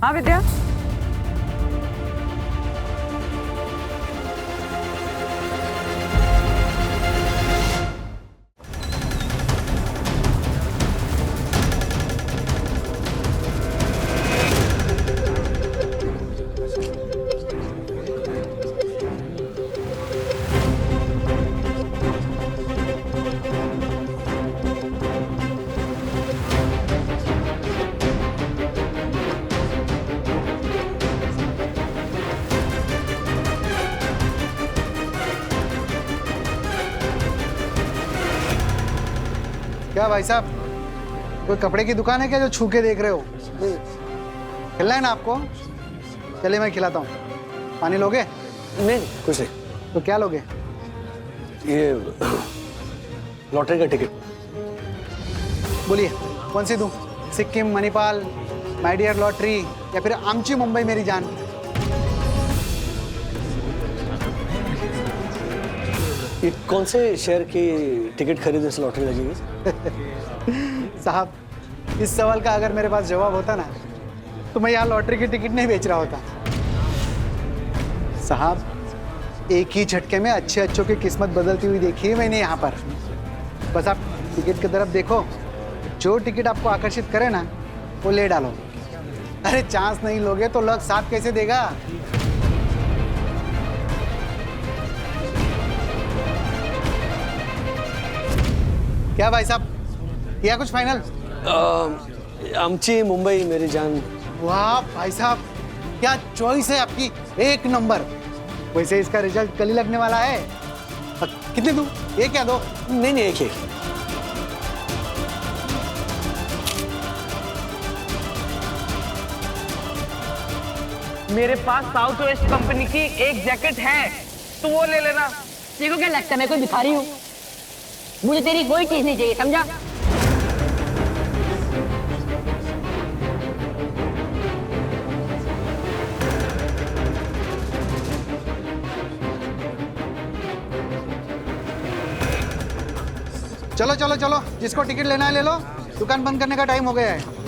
हाँ विद्या। क्या भाई साहब, कोई कपड़े की दुकान है क्या जो छू के देख रहे हो? खिलना है ना आपको? चलिए मैं खिलाता हूँ। पानी लोगे? नहीं कुछ नहीं। तो क्या लोगे? ये लॉटरी का टिकट। बोलिए कौन सी दूं? Sikkim, Manipal, my dear lottery या फिर आमची मुंबई मेरी जान? ये कौन से शहर की टिकट खरीदने से लॉटरी लगेगी? साहब, इस सवाल का अगर मेरे पास जवाब होता ना तो मैं यहाँ लॉटरी की टिकट नहीं बेच रहा होता। साहब, एक ही झटके में अच्छे अच्छों की किस्मत बदलती हुई देखी है मैंने यहाँ पर। बस आप टिकट की तरफ देखो, जो टिकट आपको आकर्षित करे ना वो ले डालो। अरे चांस नहीं लोगे तो लक साथ कैसे देगा? क्या भाई साहब, किया कुछ फाइनल? आमची मुंबई मेरी जान। वाह भाई साहब, क्या चॉइस है आपकी, एक नंबर। वैसे इसका रिजल्ट कल ही लगने वाला है। कितने दूं? एक या दो? नहीं नहीं, एक ही। मेरे पास साउथ वेस्ट कंपनी की एक जैकेट है, तो वो ले लेना। देखो क्या लगता है मैं कोई भिखारी हूँ? मुझे तेरी कोई चीज नहीं चाहिए, समझा? चलो चलो चलो, जिसको टिकट लेना है ले लो, दुकान बंद करने का टाइम हो गया है।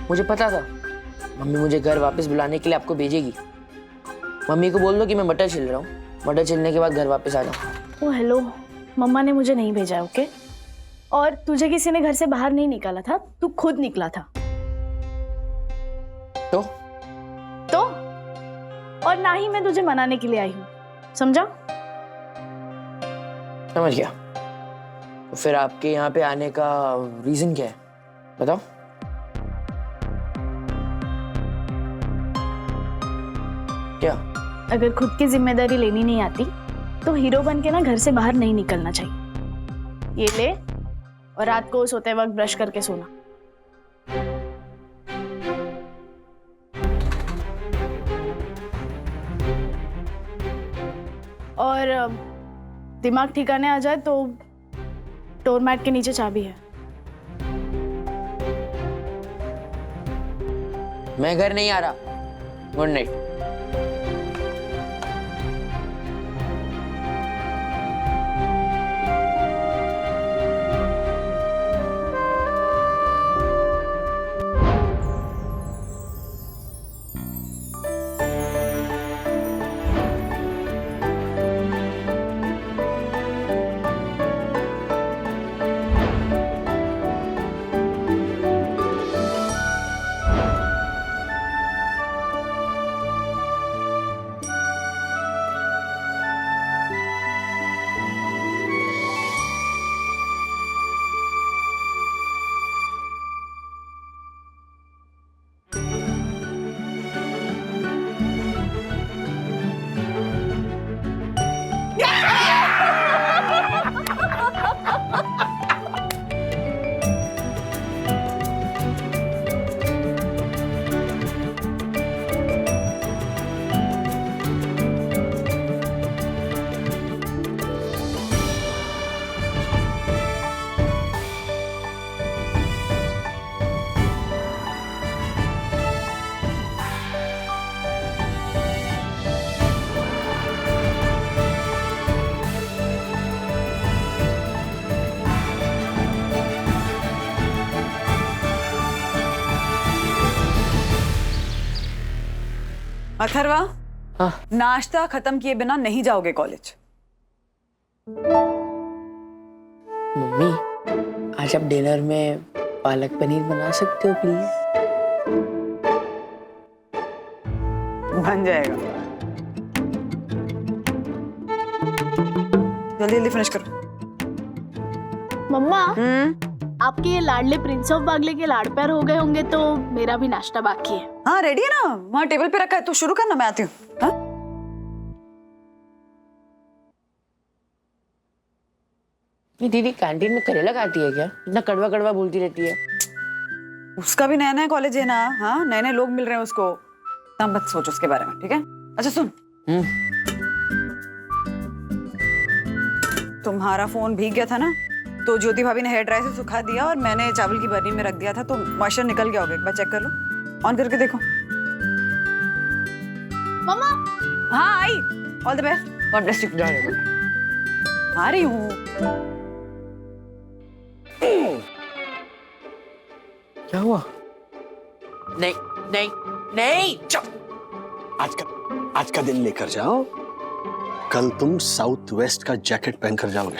मुझे पता था मम्मी मुझे घर वापस बुलाने के लिए आपको भेजेगी। मम्मी को बोल दो कि मैं मटर छिल रहा हूँ, मटर छिलने के बाद घर वापस आ जाऊँ। ओ हेलो, मम्मा ने मुझे नहीं भेजा है, ओके? और तुझे किसी ने घर से बाहर नहीं निकाला था, तू खुद निकला था। तो और ना ही मैं तुझे मनाने के लिए आई हूँ, समझा? समझ गया। तो फिर आपके यहाँ पे आने का रीजन क्या है, बताओ। क्या? अगर खुद की जिम्मेदारी लेनी नहीं आती तो हीरो बन के ना घर से बाहर नहीं निकलना चाहिए। ये ले, और रात को सोते वक्त ब्रश करके सोना। और दिमाग ठिकाने आ जाए तो डोरमैट के नीचे चाबी है। मैं घर नहीं आ रहा। Good night. अथर्वा, हाँ नाश्ता खत्म किए बिना नहीं जाओगे कॉलेज। मम्मी, आज आप डिनर में पालक पनीर बना सकते हो प्लीज? बन जाएगा, जल्दी जल्दी फिनिश करो। मम्मा, आपके ये लाडले प्रिंस ऑफ बागले के लाड़ प्यार हो गए होंगे, तो मेरा भी नाश्ता बाकी है। हाँ रेडी है ना, वहाँ टेबल पे रखा है, तो शुरू करना, मैं आती हूँ। हाँ? ये दीदी कैंटीन में करेला खाती है क्या? इतना कड़वा कड़वा बोलती रहती है। उसका भी नया नया कॉलेज है ना, हाँ नए नए लोग मिल रहे हैं उसको, तब मत सोच उसके बारे में, ठीक है? अच्छा सुन, तुम्हारा फोन भीग गया था ना, तो ज्योति भाभी ने हेयर ड्रायर से सुखा दिया और मैंने चावल की बर्नी में रख दिया था, तो मॉइस्चर निकल गया होगा, एक बार चेक कर लो, ऑन करके देखो। मम्मा, हाँ आई, all the best, God bless you. आ रही हूँ। क्या हुआ? नहीं नहीं नहीं, आज का दिन लेकर जाओ, कल तुम साउथ वेस्ट का जैकेट पहनकर जाओगे।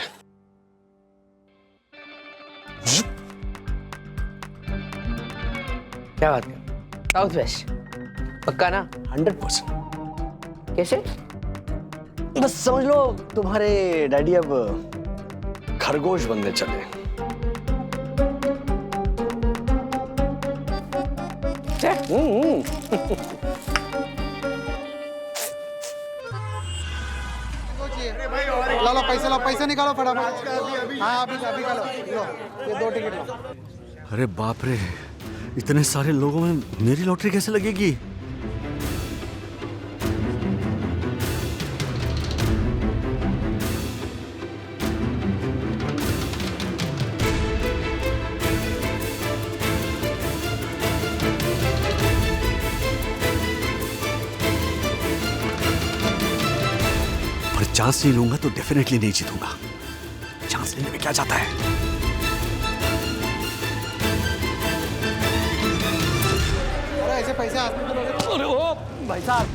क्या बात है? साउथ वेस्ट पक्का ना? 100%। कैसे? बस समझ लो तुम्हारे डैडी अब खरगोश बनने चले। लो लो पैसा निकालो फटाफट। हाँ अभी का लो, ये 2 टिकट लो। अरे बाप रे, इतने सारे लोगों में मेरी लॉटरी कैसे लगेगी? पर चांस नहीं लूंगा तो डेफिनेटली नहीं जीतूंगा। चांस लेने में क्या जाता है? अरे ऐसे पैसे हाथ में तो लोगे। अरे ओ भाई साहब,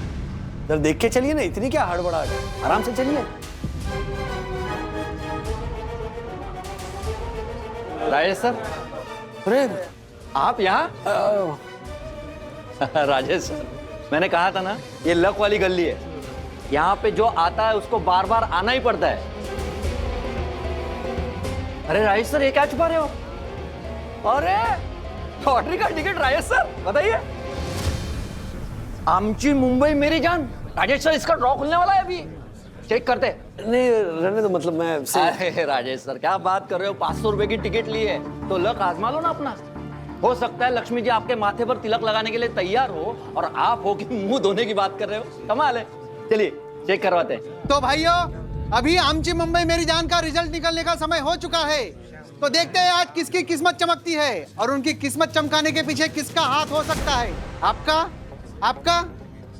इधर देख के चलिए ना, इतनी क्या हड़बड़ाहट है, आराम से चलिए। राजेश सर, अरे आप यहाँ? राजेश सर, मैंने कहा था ना, ये लक वाली गली है, यहाँ पे जो आता है उसको बार बार आना ही पड़ता है। अरे राजेश सर, ये क्या छुपा रहे हो? अरे लॉटरी का टिकट राजेश सर, बताइए। आमची मुंबई मेरी जान। राजेश सर, इसका ड्रॉ खुलने वाला है अभी, चेक करते। नहीं रहने दो, मतलब मैं अरे राजेश सर, क्या बात कर रहे हो? 500 रुपए की टिकट ली है तो लक आजमा लो ना अपना। हो सकता है लक्ष्मी जी आपके माथे पर तिलक लगाने के लिए तैयार हो और आप हो कि मुंह धोने की बात कर रहे हो। कमाल है। चलिए चेक करवाते हैं। तो भाइयों, अभी आमची मुंबई मेरी जान का रिजल्ट निकलने का समय हो चुका है, तो देखते हैं आज किसकी किस्मत चमकती है और उनकी किस्मत चमकाने के पीछे किसका हाथ हो सकता है। आपका, आपका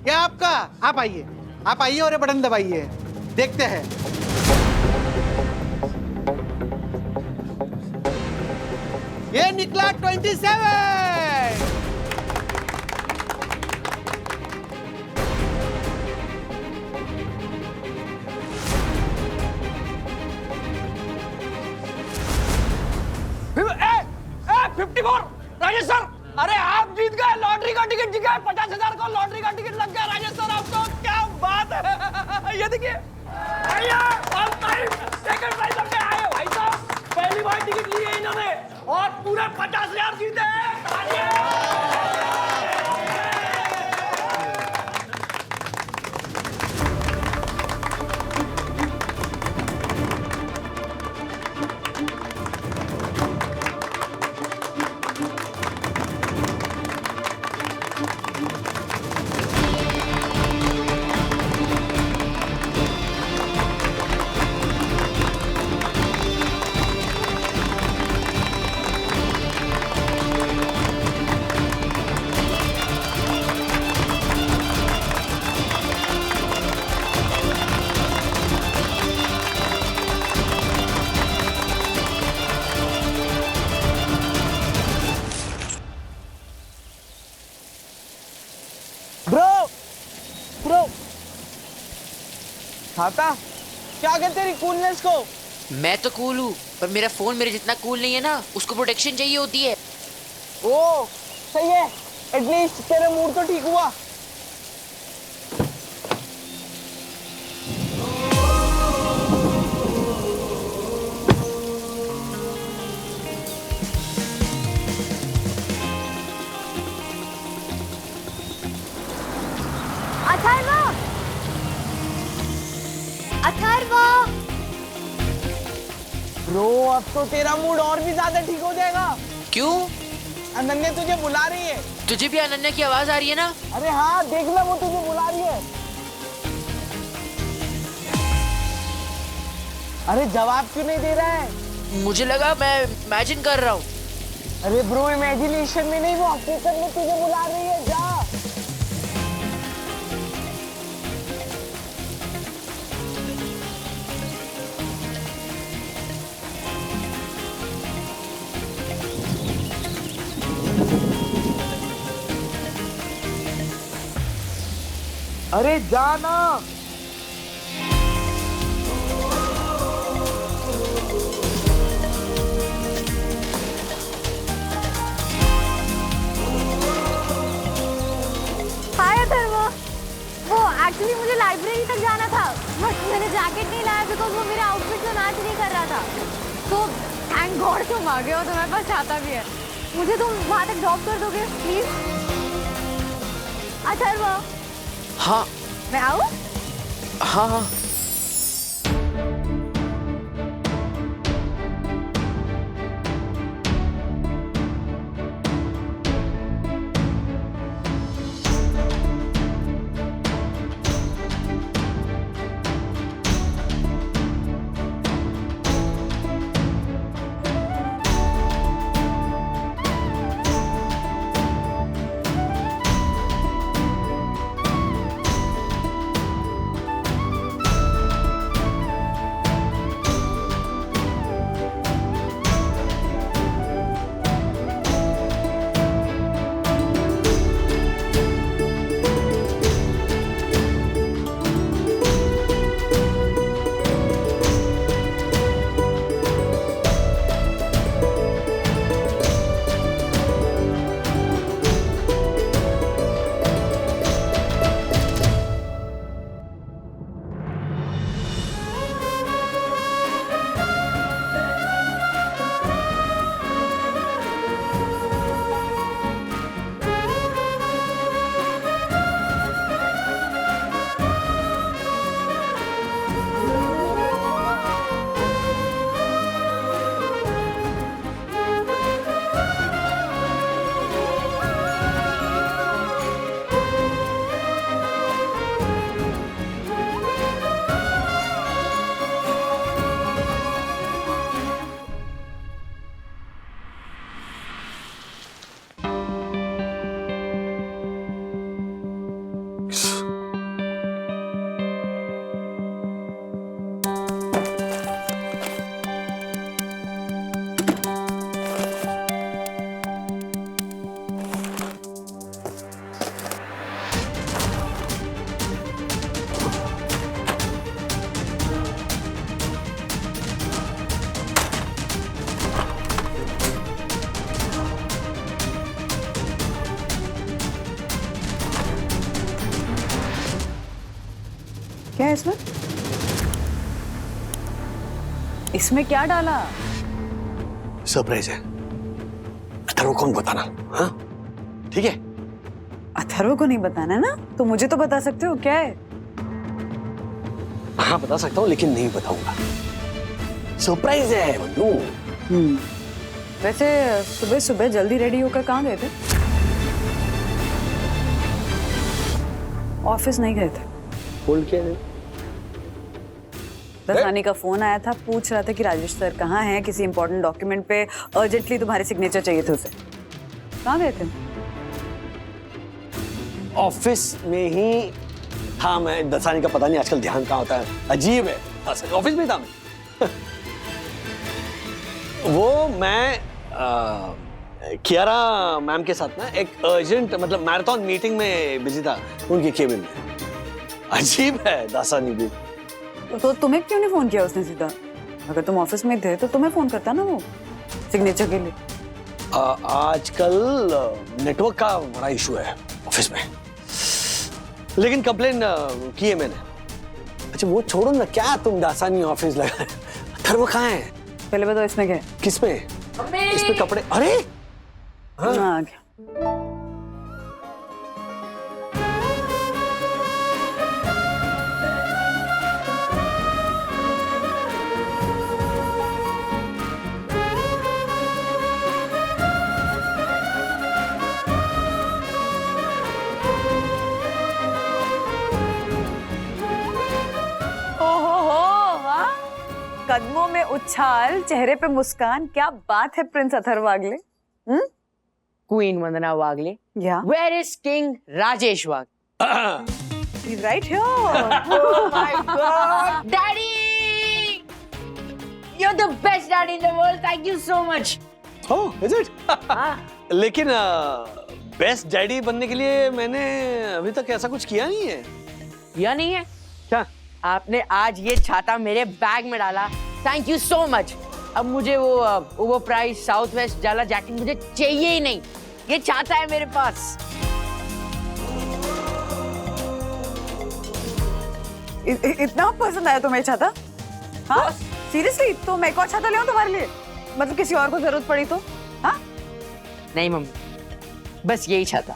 या आपका? आप आइए और ये बटन दबाइए, देखते हैं। ये निकला 27। राजेश सर, अरे आप जीत गए, लॉटरी का टिकट जीत गए, 50,000 का लॉटरी का टिकट लग गया राजेश सर आपको। क्या बात है, ये देखिए सेकंड प्राइज लग गया है भाई साहब। पहली बार टिकट ली है इन्होंने और पूरे 50,000 जीते हैं। दाता क्या कहते तेरी कूलनेस को? मैं तो कूल हूँ, पर मेरा फोन मेरे जितना कूल नहीं है ना, उसको प्रोटेक्शन चाहिए होती है। ओ सही है, एटलीस्ट तेरा मूड तो ठीक हुआ। अथर्व, ब्रो अब तो तेरा मूड और भी ज्यादा ठीक हो जाएगा। क्यों? अनन्या तुझे बुला रही है। तुझे भी अनन्या की आवाज आ रही है ना? अरे हाँ देखना, वो तुझे बुला रही है। अरे जवाब क्यों नहीं दे रहा है? मुझे लगा मैं इमेजिन कर रहा हूँ। अरे ब्रो इमेजिनेशन में नहीं, वो हकीकत में तुझे बुला रही है। जा। अरे जाना। हाय अथर्व, वो एक्चुअली मुझे लाइब्रेरी तक जाना था, बट मैंने जैकेट नहीं लाया बिकॉज वो मेरे आउटफिट में मैच नहीं कर रहा था। तो थैंक गॉड तुम आ गए हो, तुम्हारे पास छाता भी है। मुझे तुम वहाँ तक ड्रॉप कर दोगे प्लीज? अथर्व, हाँ मैं आऊँ? हाँ हाँ। क्या है इसमें? इसमें क्या डाला? सरप्राइज है, अथर्व को बताना। हाँ ठीक है। अथर्व को नहीं बताना ना, तो मुझे तो बता सकते हो। क्या है? हाँ बता सकता हूँ, लेकिन नहीं बताऊंगा। सरप्राइज है मन्नू। वैसे सुबह सुबह जल्दी रेडी होकर कहाँ गए थे? ऑफिस नहीं गए थे? बोल क्या है? दसानी का फोन आया था, पूछ रहा था कि राजेश सर कहाँ हैं, किसी इंपॉर्टेंट डॉक्यूमेंट पे अर्जेंटली तुम्हारे सिग्नेचर चाहिए थे उसे। कहाँ गए थे? ऑफिस में ही था मैं। दसानी का पता नहीं आजकल ध्यान कहाँ होता है, अजीब है। ऑफिस में था मैं। वो मैं कियारा मैम के साथ ना एक अर्जेंट मतलब मैराथन मीटिंग में बिजी था, उनके केबिन में। अजीब है दासानी भी। तो तुम्हें क्यों नहीं फोन किया उसने सीधा? अगर तुम ऑफिस में थे तो तुम्हें फोन करता ना वो सिग्नेचर के लिए। आजकल नेटवर्क का बड़ा इशू है ऑफिस में, लेकिन कंप्लेन की है मैंने। अच्छा वो छोड़ो ना, क्या तुम दासानी ऑफिस लगा, अथर्व कहाँ है? पहले बताओ इसमें क्या है? किस पे? इस पे कपड़े। अरे हाँ आ गया। कदमों में उछाल, चेहरे पे मुस्कान, क्या बात है प्रिंस अथर्व वागले। क्वीन वंदना वागले। या वेयर इज किंग राजेश वाग? He's right here. Oh my God, Daddy! You're the best daddy in the world. Thank you so much. Oh, is it? लेकिन बेस्ट डैडी बनने के लिए मैंने अभी तक ऐसा कुछ किया नहीं है। किया नहीं है? क्या? आपने आज ये छाता मेरे बैग में डाला। Thank you so much. अब मुझे वो ओवर प्राइस साउथ वेस्ट जाला जैकेट मुझे चाहिए ही नहीं। ये छाता है मेरे पास। इतना पसंद आया तुम्हें छाता? हाँ सीरियसली? तो मैं एक और छाता ले आऊं तुम्हारे लिए? मतलब किसी और को जरूरत पड़ी तो? हाँ नहीं मम्मी, बस यही छाता।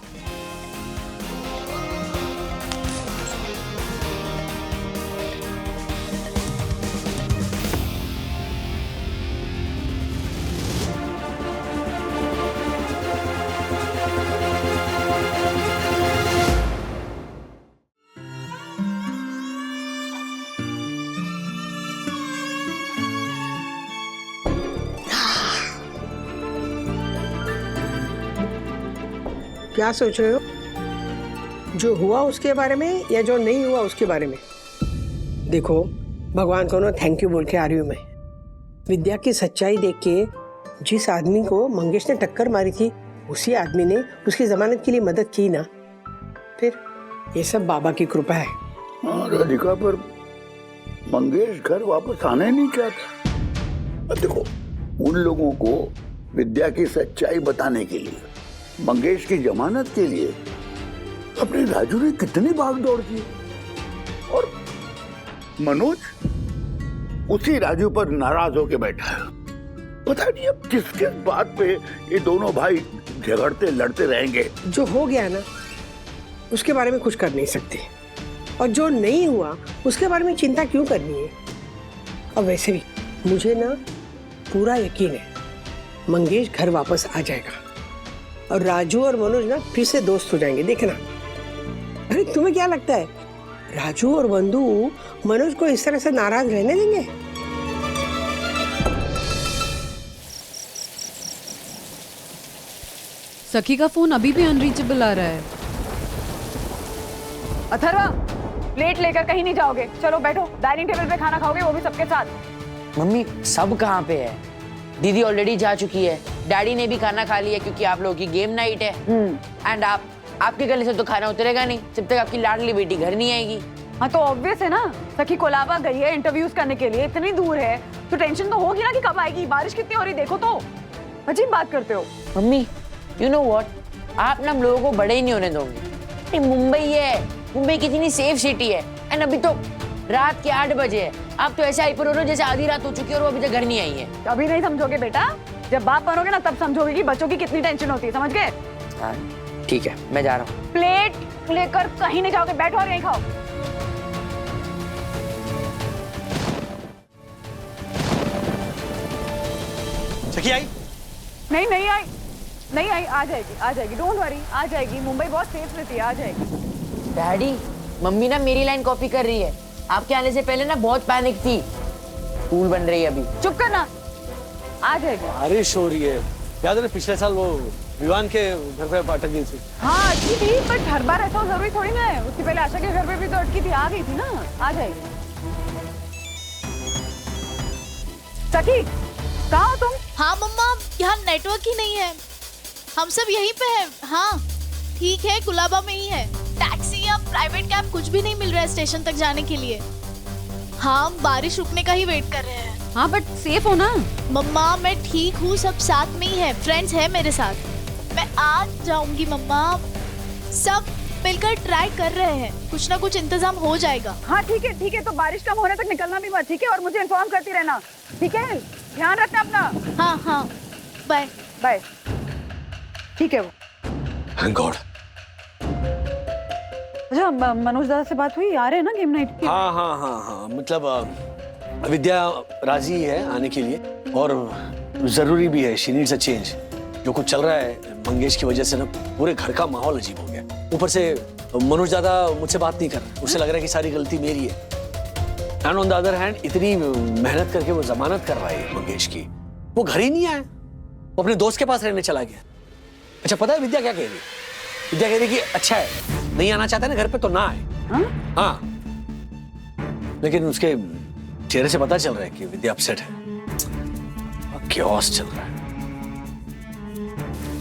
क्या सोच रहे हो? जो हुआ उसके बारे में या जो नहीं हुआ उसके बारे में? देखो भगवान को ना थैंक यू बोल के आ रही हूँ मैं। विद्या की सच्चाई देख के जिस आदमी को मंगेश ने टक्कर मारी थी उसी आदमी ने उसकी जमानत के लिए मदद की ना, फिर ये सब बाबा की कृपा है। हाँ राधिका, पर मंगेश घर वापस आना ही नहीं चाहता। देखो उन लोगों को विद्या की सच्चाई बताने के लिए, मंगेश की जमानत के लिए अपने राजू ने कितनी भागदौड़ की, और मनोज उसी राजू पर नाराज होके बैठा है। पता नहीं अब किस किस बात पे ये दोनों भाई झगड़ते लड़ते रहेंगे। जो हो गया ना उसके बारे में कुछ कर नहीं सकते, और जो नहीं हुआ उसके बारे में चिंता क्यों करनी है। और वैसे भी मुझे ना पूरा यकीन है मंगेश घर वापस आ जाएगा और राजू और मनोज ना फिर से दोस्त हो जाएंगे, देखना। अरे तुम्हें क्या लगता है राजू और बंधु मनोज को इस तरह से नाराज रहने देंगे? सखी का फोन अभी भी अनरीचेबल आ रहा है। अथर्वा प्लेट लेकर कहीं नहीं जाओगे, चलो बैठो डाइनिंग टेबल पे खाना खाओगे, वो भी सबके साथ। मम्मी सब कहाँ पे है? दीदी ऑलरेडी जा चुकी है, डैडी ने भी खाना खा लिया क्योंकि आप लोगों की गेम नाइट है। एंड आपके गले से तो खाना उतरेगा नहीं जब तक आपकी लाडली बेटी घर नहीं आएगी। हाँ तो ऑब्वियस है ना, सखी कोलाबा गई है इंटरव्यूज करने के लिए, इतनी दूर है तो टेंशन तो होगी ना कि कब आएगी। बारिश कितनी हो रही देखो तो, अजीब बात करते हो। मम्मी यू नो व्हाट, आप ना हम लोगों को बड़े ही नहीं होने दोगे। मुंबई है, मुंबई कितनी सेफ सिटी है, एंड अभी तो रात के 8 बजे है। आप तो ऐसे हाइपर हो रहे हो जैसे आधी रात हो चुकी है और वो अभी तक घर नहीं आई है। अभी नहीं समझोगे बेटा, जब बाप बनोगे ना तब समझोगे कि बच्चों की कितनी टेंशन होती है, समझ गए? हाँ ठीक है, मैं जा रहा हूँ। प्लेट लेकर कहीं नहीं जाओगे, बैठो और यहीं खाओ। सखी आई? नहीं नहीं आई, नहीं आई, आ जाएगी आ जाएगी, डोंट वरी, आ जाएगी। मुंबई बहुत सेफ रहती है, आ जाएगी। डैडी मम्मी ना मेरी लाइन कॉपी कर रही है, आपके आने से पहले ना बहुत पैनिक थी। फूल बन रही है अभी। चुप करना, आ जाएगी। बारिश हो रही है, याद है ना पिछले साल वो विवान के घर पे अटक गई थी। हाँ अटकी थी, पर हर बार ऐसा जरूरी थोड़ी ना है। उससे पहले आशा के घर पे भी तो अटकी थी, आ गई थी ना, आ जाएगी। सखी कहाँ हो तुम? हाँ मम्मा, यहाँ नेटवर्क ही नहीं है, हम सब यहीं पे हैं। हाँ ठीक है, कुलाबा में ही है। टैक्सी या प्राइवेट कैब कुछ भी नहीं मिल रहा है स्टेशन तक जाने के लिए। हाँ, हम बारिश रुकने का ही वेट कर रहे हैं। हाँ बट सेफ हो ना? मम्मा मैं ठीक हूँ, सब साथ में ही है, फ्रेंड्स है मेरे साथ। मैं आज जाऊंगी मम्मा, सब मिलकर ट्राई कर रहे हैं, कुछ ना कुछ इंतजाम हो जाएगा। हाँ ठीक है, तो बारिश कम होने तक निकलना भी मत, ठीक है? और मुझे इन्फॉर्म करती रहना, ठीक है? ध्यान रखना अपना। हाँ हाँ, बाय बाय। ठीक है वो। Thank God. अच्छा, मनोज दादा से बात हुई? आ रहे हैं ना गेम नाइट की? हाँ, मतलब विद्या राजी है आने के लिए और जरूरी भी है। She needs a change. जो कुछ चल रहा है मंगेश की वजह से ना पूरे घर का माहौल अजीब हो गया। ऊपर से मनोज दादा मुझसे बात नहीं कर रहे, उसे लग रहा है कि सारी गलती मेरी है। And on the other hand इतनी मेहनत करके वो जमानत कर रहा है मंगेश की, वो घर ही नहीं आया, वो अपने दोस्त के पास रहने चला गया। अच्छा पता है विद्या क्या कह रही है? विद्या कह रही कि अच्छा है नहीं आना चाहता ना घर पे तो ना आए। हाँ लेकिन उसके चेहरे से पता चल रहा है कि विद्या अपसेट है, क्योस चल रहा है।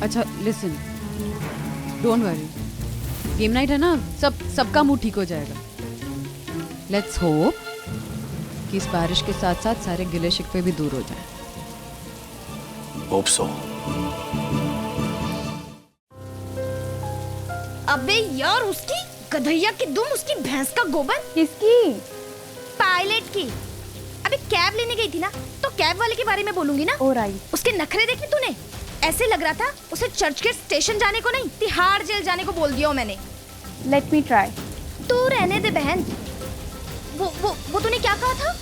अच्छा listen, don't worry, game night है ना, सबका मूड ठीक हो जाएगा। लेट्स होप कि इस बारिश के साथ साथ सारे गिले शिकवे भी दूर हो जाएं। Hope so. अबे यार, उसकी गधैया की दुम, उसकी भैंस का गोबर। किसकी? पायलट की। अबे कैब लेने गई थी ना, तो कैब वाले के बारे में बोलूंगी ना। ऑलराइट। उसके नखरे देखे तूने? ऐसे लग रहा था उसे चर्चगेट स्टेशन जाने को नहीं, तिहाड़ जेल जाने को बोल दिया मैंने। Let me try. तू रहने दे बहन। वो तूने क्या कहा था?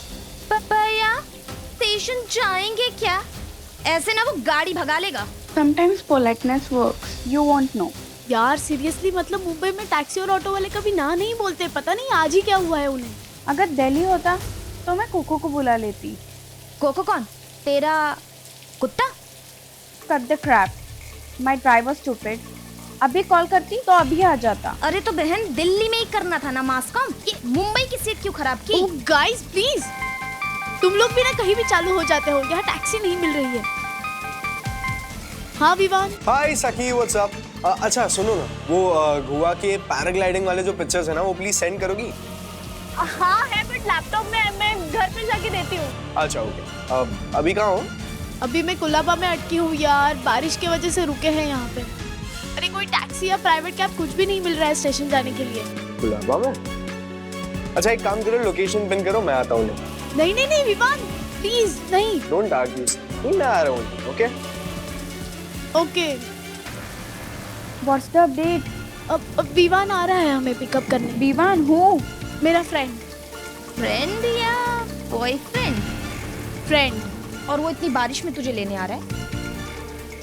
भैया स्टेशन जाएंगे क्या? ऐसे ना वो गाड़ी भगा लेगा। Sometimes politeness works. You won't know. यार सीरियसली, मतलब मुंबई में टैक्सी और ऑटो वाले कभी ना नहीं बोलते, पता नहीं आज ही क्या हुआ है उन्हें। अगर दिल्ली होता तो मैं कोको को बुला लेती। कोको कौन? तेरा कुत्ता? Cut the crap. My drive was stupid. अभी कॉल करती तो अभी आ जाता। अरे तो बहन दिल्ली में ही करना था ना मास्कॉम, ये मुंबई की सीट क्यों खराब की? ओह गाइस प्लीज, तुम लोग भी ना कहीं भी चालू हो जाते हो, यहाँ टैक्सी नहीं मिल रही है। हाँ विवान। हाय सखी, व्हाट्स अप? अच्छा सुनो ना, वो गोवा के पैराग्लाइडिंग वाले जो पिक्चर्स है ना, वो प्लीज सेंड करोगी? हाँ है, बट लैपटॉप में मैं घर पे जाके देती हूँ। अच्छा ओके। अभी कहाँ हो? अभी मैं कुलाबा में अटकी हूँ यार, बारिश की वजह से रुके हैं यहाँ पे। अरे कोई टैक्सी या प्राइवेट कैब कुछ भी नहीं मिल रहा है स्टेशन जाने के लिए। कुलाबा में? अच्छा एक काम करो, लोकेशन पिन करो, मैं आता हूँ। नहीं विवान प्लीज नहीं। डोंट आर्ग्यू, नहीं मैं आ रहा हूँ। Okay okay. What's the update? अब विवान आ रहा है हमें पिकअप करने। विवान हूँ? मेरा फ्रेंड। फ्रेंड या बॉयफ्रेंड? फ्रेंड। और वो इतनी बारिश में तुझे लेने आ रहा है?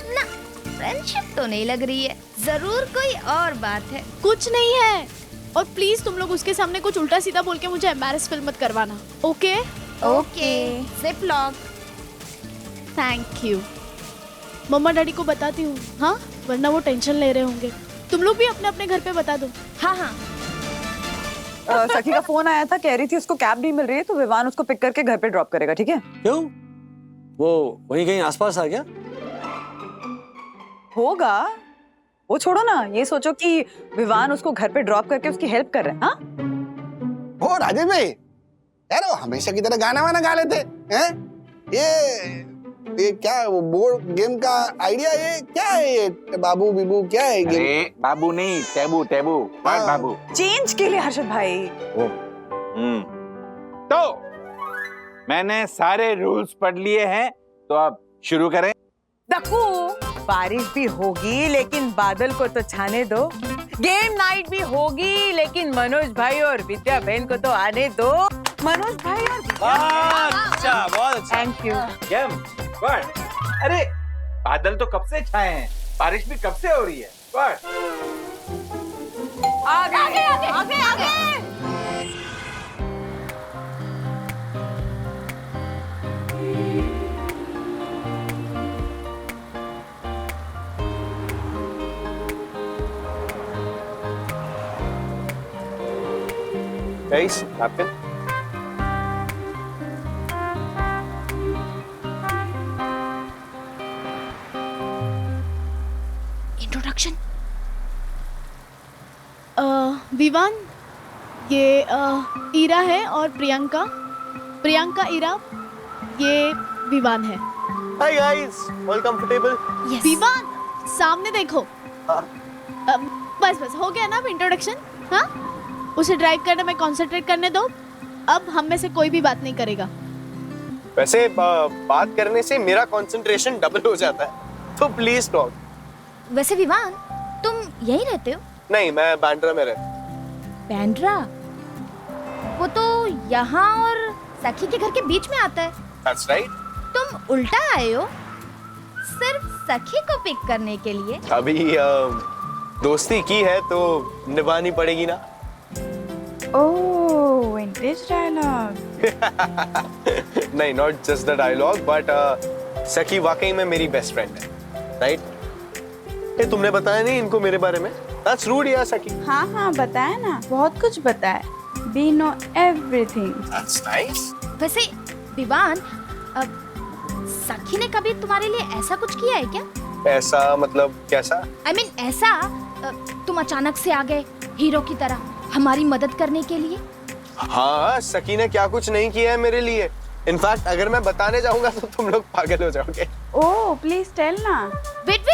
ना, फ्रेंडशिप तो नहीं लग रही है, जरूर कोई और बात है। कुछ नहीं है, और प्लीज तुम लोग उसके सामने कुछ उल्टा सीधा बोल के मुझे एम्बैरेस फील मत करवाना। Okay okay. Zip lock. Thank you. Mamma daddy को बताती हूँ, हाँ, वरना वो टेंशन ले रहे होंगे। तुम लोग भी अपने अपने घर पे बता दो। हाँ हाँ। सखी का फोन आया था, कह रही थी उसको कैब नहीं मिल रही है, तो विवान उसको पिक करके घर पे ड्रॉप करेगा, ठीक है? क्यों? वो वहीं कहीं आसपास आ गया? होगा, वो छोड़ो ना, ये सोचो कि विवान उसको घर पे ड्रॉप करके उसकी हेल्प कर रहे हैं। हाँ? ओ राजेश भाई, यार वो हमेशा की तरह गाना वाना गा लेते हैं। ये क्या वो बोर्ड गेम का आइडिया, ये क्या है? ये बाबू बीबू क्या है गेम? अरे बाबू नहीं, टेबू टेबू, हाँ। बाबू चेंज के लिए हर्षद भाई। तो मैंने सारे रूल्स पढ़ लिए हैं, तो अब शुरू करें। देखो बारिश भी होगी लेकिन बादल को तो छाने दो, गेम नाइट भी होगी लेकिन मनोज भाई और विद्या बहन को तो आने दो। मनोज भाई और अच्छा, बहुत अच्छा। Thank you. Game good. अरे बादल तो कब से छाए हैं, बारिश भी कब से हो रही है। गुड। आगे आगे आगे आगे आगे। Guys, napkin. इंट्रोडक्शन। विवान, ये ईरा है और प्रियंका, प्रियंका इरा, ये विवान है। Hi guys, all comfortable? Vivaan, सामने देखो। बस हो गया ना इंट्रोडक्शन? हाँ, उसे ड्राइव करने में कंसंट्रेट करने दो। अब हम में से कोई भी बात नहीं करेगा। वैसे बात करने से मेरा कंसंट्रेशन डबल हो जाता है, तो प्लीज टॉक। वैसे विवान, तुम यहीं रहते हो? नहीं, मैं बांद्रा में रहता हूँ। बांद्रा? वो तो यहाँ और सखी के घर के बीच में आता है। That's right. तुम उल्टा आए हो, सिर्फ सखी को पिक करने के लिए। अभी दोस्ती की है तो निभानी पड़ेगी ना। Oh, vintage dialogue. नहीं, not just the dialogue, but Sakhi वाकई में मेरी बेस्ट फ्रेंड है, राइट? ये तुमने बताया नहीं इनको मेरे बारे में? That's rude यार सखी। हाँ बताया ना, बहुत कुछ बताया। We know everything. That's nice. वैसे विवान, सखी ने कभी तुम्हारे लिए ऐसा कुछ किया है क्या? ऐसा मतलब कैसा? I mean, ऐसा तुम अचानक से आ गए हीरो की तरह हमारी मदद करने के लिए। हाँ, सखी ने क्या कुछ नहीं किया है मेरे लिए। इनफैक्ट अगर मैं बताने जाऊंगा तो तुम लोग पागल हो जाओगे। ओह, प्लीज टेल ना। वेट,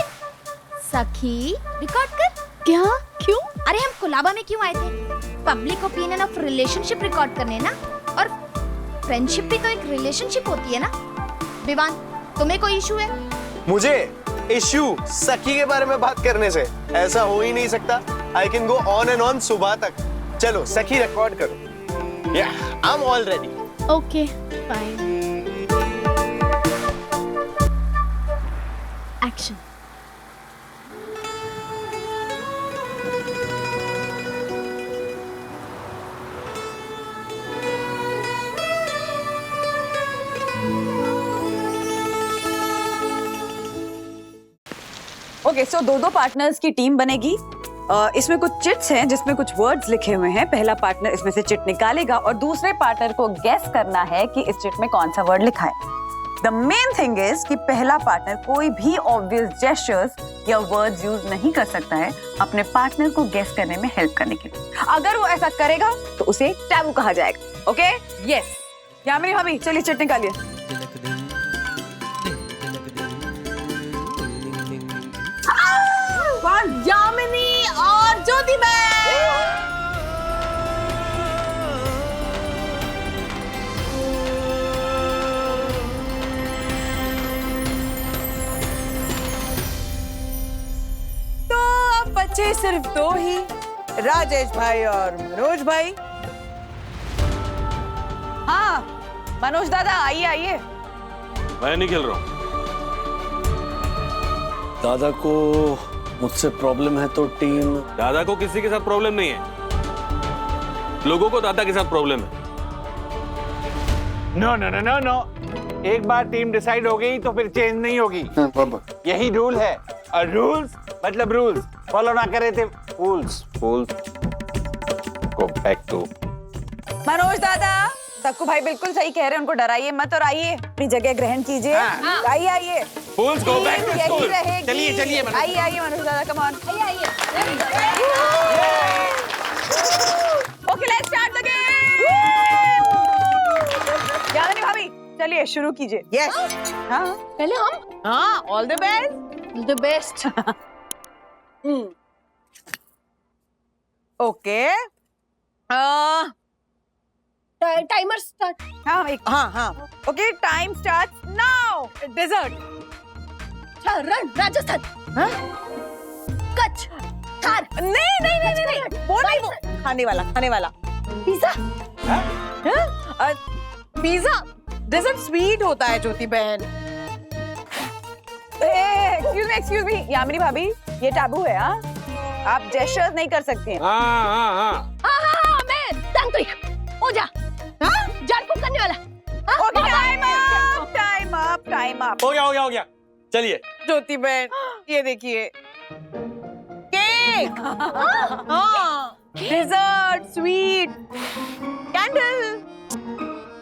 सखी रिकॉर्ड कर। क्या? क्यों? अरे हम कोलाबा में क्यों आए थे? Public opinion of relationship record करने ना, और फ्रेंडशिप भी तो एक रिलेशनशिप होती है ना। विवान, तुम्हें कोई इशू है? मुझे इश्यू सखी के बारे में बात करने से? ऐसा हो ही नहीं सकता। I can go on and on सुबह तक। चलो सखी रिकॉर्ड करो। Yeah, I am all ready. Okay, fine. Action. Okay, so दो पार्टनर्स की टीम बनेगी। इसमें कुछ चिट्स हैं जिसमें कुछ वर्ड्स लिखे हुए हैं। पहला पार्टनर इसमें से चिट निकालेगा और दूसरे पार्टनर को गेस करना है कि इस चिट में कौन सा वर्ड लिखा है। द मेन थिंग इज कि पहला पार्टनर कोई भी ऑब्वियस जेस्चर्स या वर्ड्स यूज नहीं कर सकता है अपने पार्टनर को गेस करने में हेल्प करने के लिए। अगर वो ऐसा करेगा तो उसे टैबू कहा जाएगा। ओके? यस। यामिनी भाभी, चलिए चिट निकालिए। यामिनी और ज्योति तो अब बचे सिर्फ दो ही, राजेश भाई और मनोज भाई। हाँ, मनोज दादा आइए। मैं नहीं खेल रहा हूँ। दादा को मुझसे प्रॉब्लम है तो टीम। दादा को किसी के साथ प्रॉब्लम नहीं है, लोगों को दादा के साथ प्रॉब्लम है। No no no no no, एक बार टीम डिसाइड हो गई तो फिर चेंज नहीं होगी। यही रूल है, और रूल्स मतलब रूल्स फॉलो ना करे थे fools. Go back to. Manoj दादा, तक्कू भाई बिल्कुल सही कह रहे हैं, उनको डराइए मत और आइए अपनी जगह ग्रहण कीजिए। आइए। Fools go back to school. चलिए आइए मनोज दादा, कम ऑन। आइए। Okay, let's start the game. Yamini भाभी, चलिए शुरू कीजिए। यस। हाँ, पहले हम। हाँ, all the best. The best. Okay, timer start. हाँ। Okay, time starts now. Desert. Rann, Rajasthan. Kutch, Thar. नहीं, वो नहीं, वो खाने वाला। पिज्जा। पिज्जा डेजर्ट स्वीट होता है ज्योति बहन। एक्सक्यूज मी यामिनी भाभी, ये टाबू है। हाँ, आप जेस्चर्स नहीं कर सकती हैं। हाँ। मैं तांत्रिक ओझा, जान फूक करने वाला। Okay, time up. हो गया। चलिए ज्योति बहन, ये देखिए केक। हाँ, dessert, sweet, candle.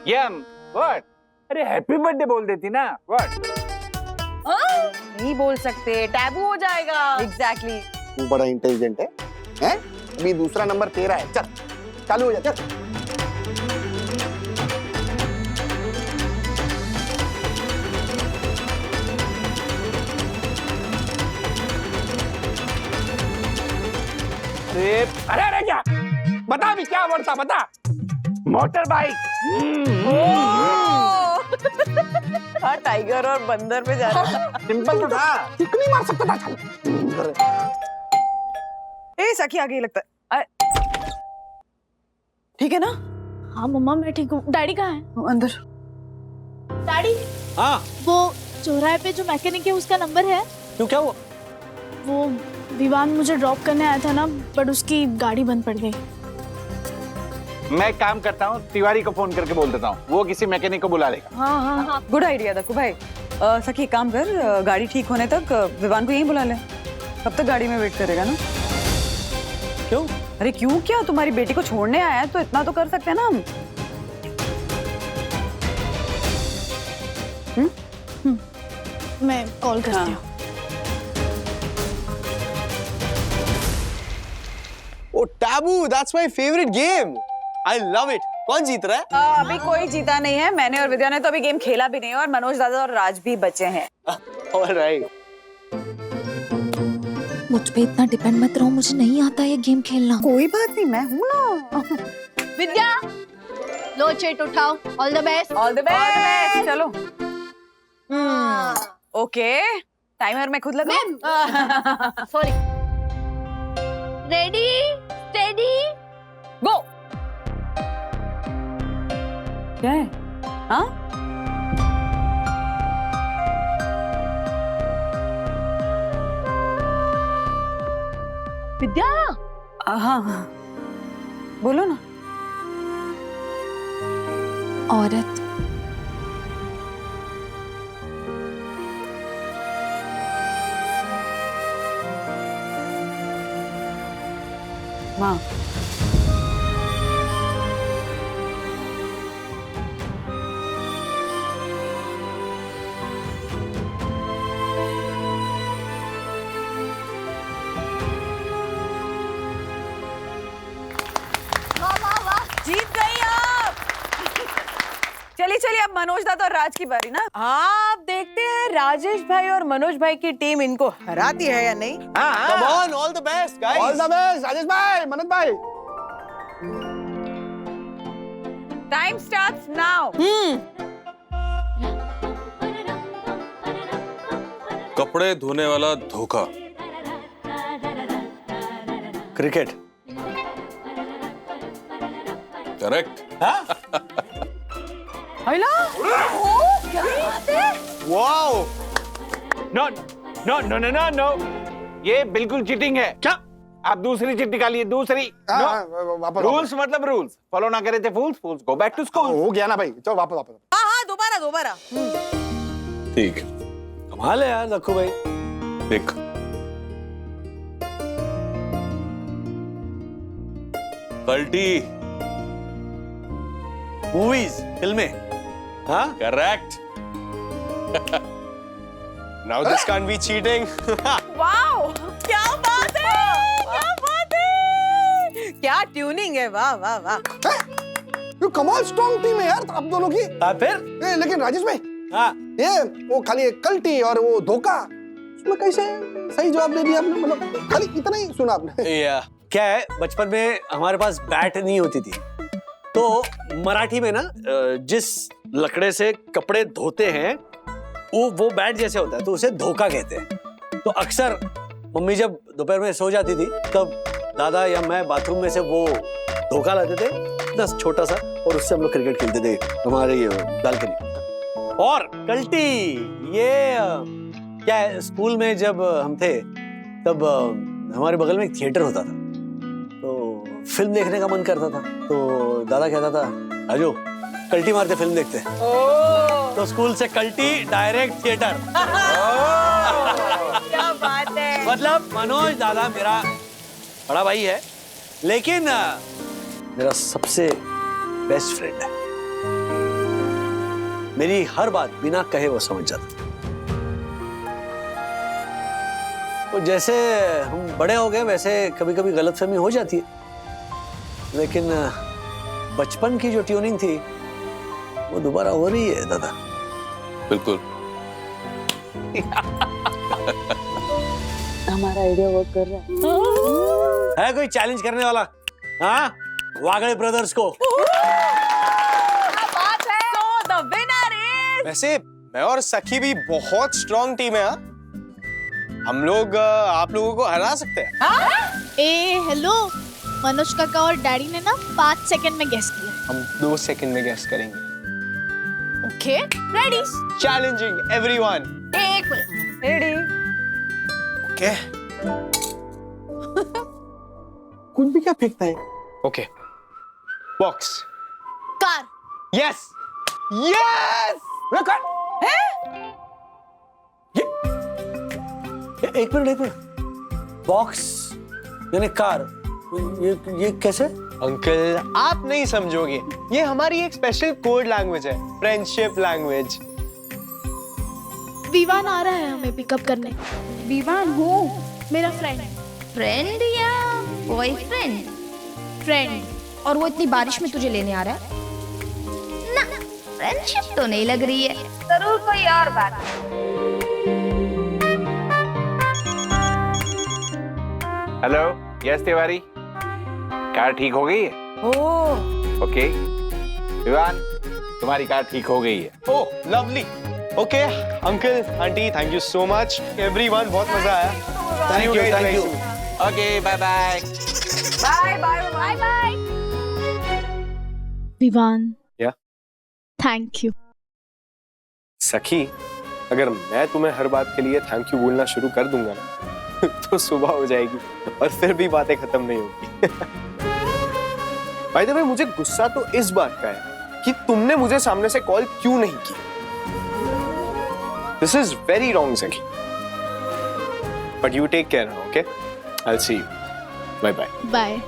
Yum, what? अरे हैप्पी बर्थडे बोल देती ना। व्हाट? नहीं बोल सकते, टैबू हो जाएगा। एग्जैक्टली। तू बड़ा इंटेलिजेंट है, हैं? अभी दूसरा नंबर तेरा है। चल, चालू हो जा, चल। बता भी क्या वर्ड था, बता। Motor bike. हाँ, टाइगर और बंदर पे जा रहा। सिंपल तो था, किक नहीं मार सकता था। चल। ए सखी आ गई लगता है। ठीक है ना? हाँ मम्मा मैं ठीक हूँ। डैडी कहाँ है? अंदर। डैडी, हाँ वो चौराहे पे जो मैकेनिक है उसका नंबर है? क्यों, क्या हुआ? वो विवान मुझे ड्रॉप करने आया था ना, बट उसकी गाड़ी बंद पड़ गई। मैं एक काम करता हूँ, तिवारी को फोन करके बोल देता हूँ, वो किसी मैकेनिक को बुला लेगा। हाँ हाँ, गुड आइडिया दक्कू भाई। सखी काम कर, गाड़ी ठीक होने तक विवान को यहीं बुला ले। कब तक गाड़ी में वेट करेगा ना? क्यों? अरे क्यों क्या, तुम्हारी बेटी को छोड़ने आया है तो इतना तो कर सकते हैं ना हम। मैं कॉल करती हूँ। Oh taboo, that's my favourite game. I love it. कौन जीत रहा है? अभी कोई जीता नहीं है। मैंने और विद्या ने तो अभी गेम खेला भी नहीं है, और मनोज दादा और राज भी बचे हैं। ऑलराइट। मुझ पे इतना डिपेंड मत रहो, मुझे नहीं आता ये गेम खेलना। कोई बात नहीं, मैं हूँ ना। विद्या, लो चेट उठाओ। All the best. All the best. चलो। ओके, टाइमर मैं खुद लगाऊं? सॉरी। रेडी, स्टेडी, गो। क्या है? हाँ? विद्या। हाँ हाँ, बोलो ना। औरत। माँ। जीत गई आप। चलिए चलिए, अब मनोज दादा और राज की बारी ना। हाँ, अब देखते हैं राजेश भाई और मनोज भाई की टीम इनको हराती है या नहीं। Come on, all the best guys. All the best Rajesh भाई, मनोज भाई। Time starts now. कपड़े धोने वाला धोखा। क्रिकेट। करेक्ट। क्या बात है? Wow. No no no no no no, ये बिल्कुल चीटिंग है। क्या? आप दूसरी चिट निकालिए, दूसरी। रूल्स मतलब रूल्स फॉलो ना करे थे फूल्स, फूल्स गो बैक टू स्कूल। हो गया ना भाई, चलो वापस वापस। हाँ हाँ, दोबारा दोबारा। ठीक। कमाल है यार लक्कू भाई। देख, कल्टी। मूवीज, फिल्में। हाँ, correct. Now this can't be cheating. Wow, क्या बात है, क्या बात है, क्या ट्यूनिंग है। वाह वाह वाह। ये कमाल स्ट्रॉन्ग टीम है यार आप दोनों की। फिर लेकिन राजेश भाई, हाँ, ये वो खाली एक कल्टी और वो धोखा, उसमें कैसे सही जवाब दे दिया आपने? मतलब खाली इतना ही सुना आपने। क्या है, बचपन में हमारे पास बैट नहीं होती थी, तो मराठी में ना जिस लकड़े से कपड़े धोते हैं वो बैट जैसे होता है, तो उसे धोखा कहते हैं। तो अक्सर मम्मी जब दोपहर में सो जाती थी, तब दादा या मैं बाथरूम में से वो धोखा लाते थे, इतना छोटा सा, और उससे हम लोग क्रिकेट खेलते थे हमारे बालकनी। और कल्टी, ये क्या है, स्कूल में जब हम थे तब हमारे बगल में एक थिएटर होता था, तो फिल्म देखने का मन करता था, तो दादा कहता था आजो कल्टी मारते फिल्म देखते। तो स्कूल से कल्टी डायरेक्ट थिएटर। क्या बात है। मतलब मनोज दादा मेरा बड़ा भाई है, लेकिन मेरा सबसे बेस्ट फ्रेंड है। मेरी हर बात बिना कहे वो समझ जाता। तो जैसे हम बड़े हो गए वैसे कभी कभी गलतफहमी हो जाती है, लेकिन बचपन की जो ट्यूनिंग थी वो दोबारा हो रही है दादा। बिल्कुल। हमारा आइडिया वर्क कर रहा है कोई चैलेंज करने वाला? हाँ, वागड़े ब्रदर्स को। बात है। So the winner is वैसे मैं और सखी भी बहुत स्ट्रॉन्ग टीम है। हम लोग आप लोगों को हरा सकते हैं। ए हेलो, मनोज काका और डैडी ने ना 5 सेकंड में गेस किया। हम 2 सेकंड में गेस करेंगे। Okay ready? Challenging everyone. 1 minute. Ready? Okay कुछ भी क्या फेंकता है? Okay box. Car. Yes yes. एक मिनट। बॉक्स यानी कार, ये कैसे? अंकल आप नहीं समझोगे, ये हमारी एक स्पेशल कोड लैंग्वेज है, फ्रेंडशिप लैंग्वेज। विवान आ रहा है हमें पिकअप करने। विवान हो? मेरा फ्रेंड। फ्रेंड या बॉयफ्रेंड? फ्रेंड। और वो इतनी बारिश में तुझे लेने आ रहा है? ना, फ्रेंडशिप तो नहीं लग रही है। जरूर कोई और बात। हेलो, यस तिवारी, कार ठीक हो गई है? ओके विवान, तुम्हारी कार ठीक हो गई है। Oh lovely. Okay uncle aunty thank you so much. Everyone बहुत मजा आया। Thank you. Okay bye bye. Bye. Vivaan, yeah thank you. सखी, अगर मैं तुम्हें हर बात के लिए थैंक यू बोलना शुरू कर दूंगा ना तो सुबह हो जाएगी और फिर भी बातें खत्म नहीं होगी। भाई देखो, मुझे गुस्सा तो इस बात का है कि तुमने मुझे सामने से कॉल क्यों नहीं की। This is very wrong Sakhi. But you take care now, okay? I will see you. Bye bye. Bye.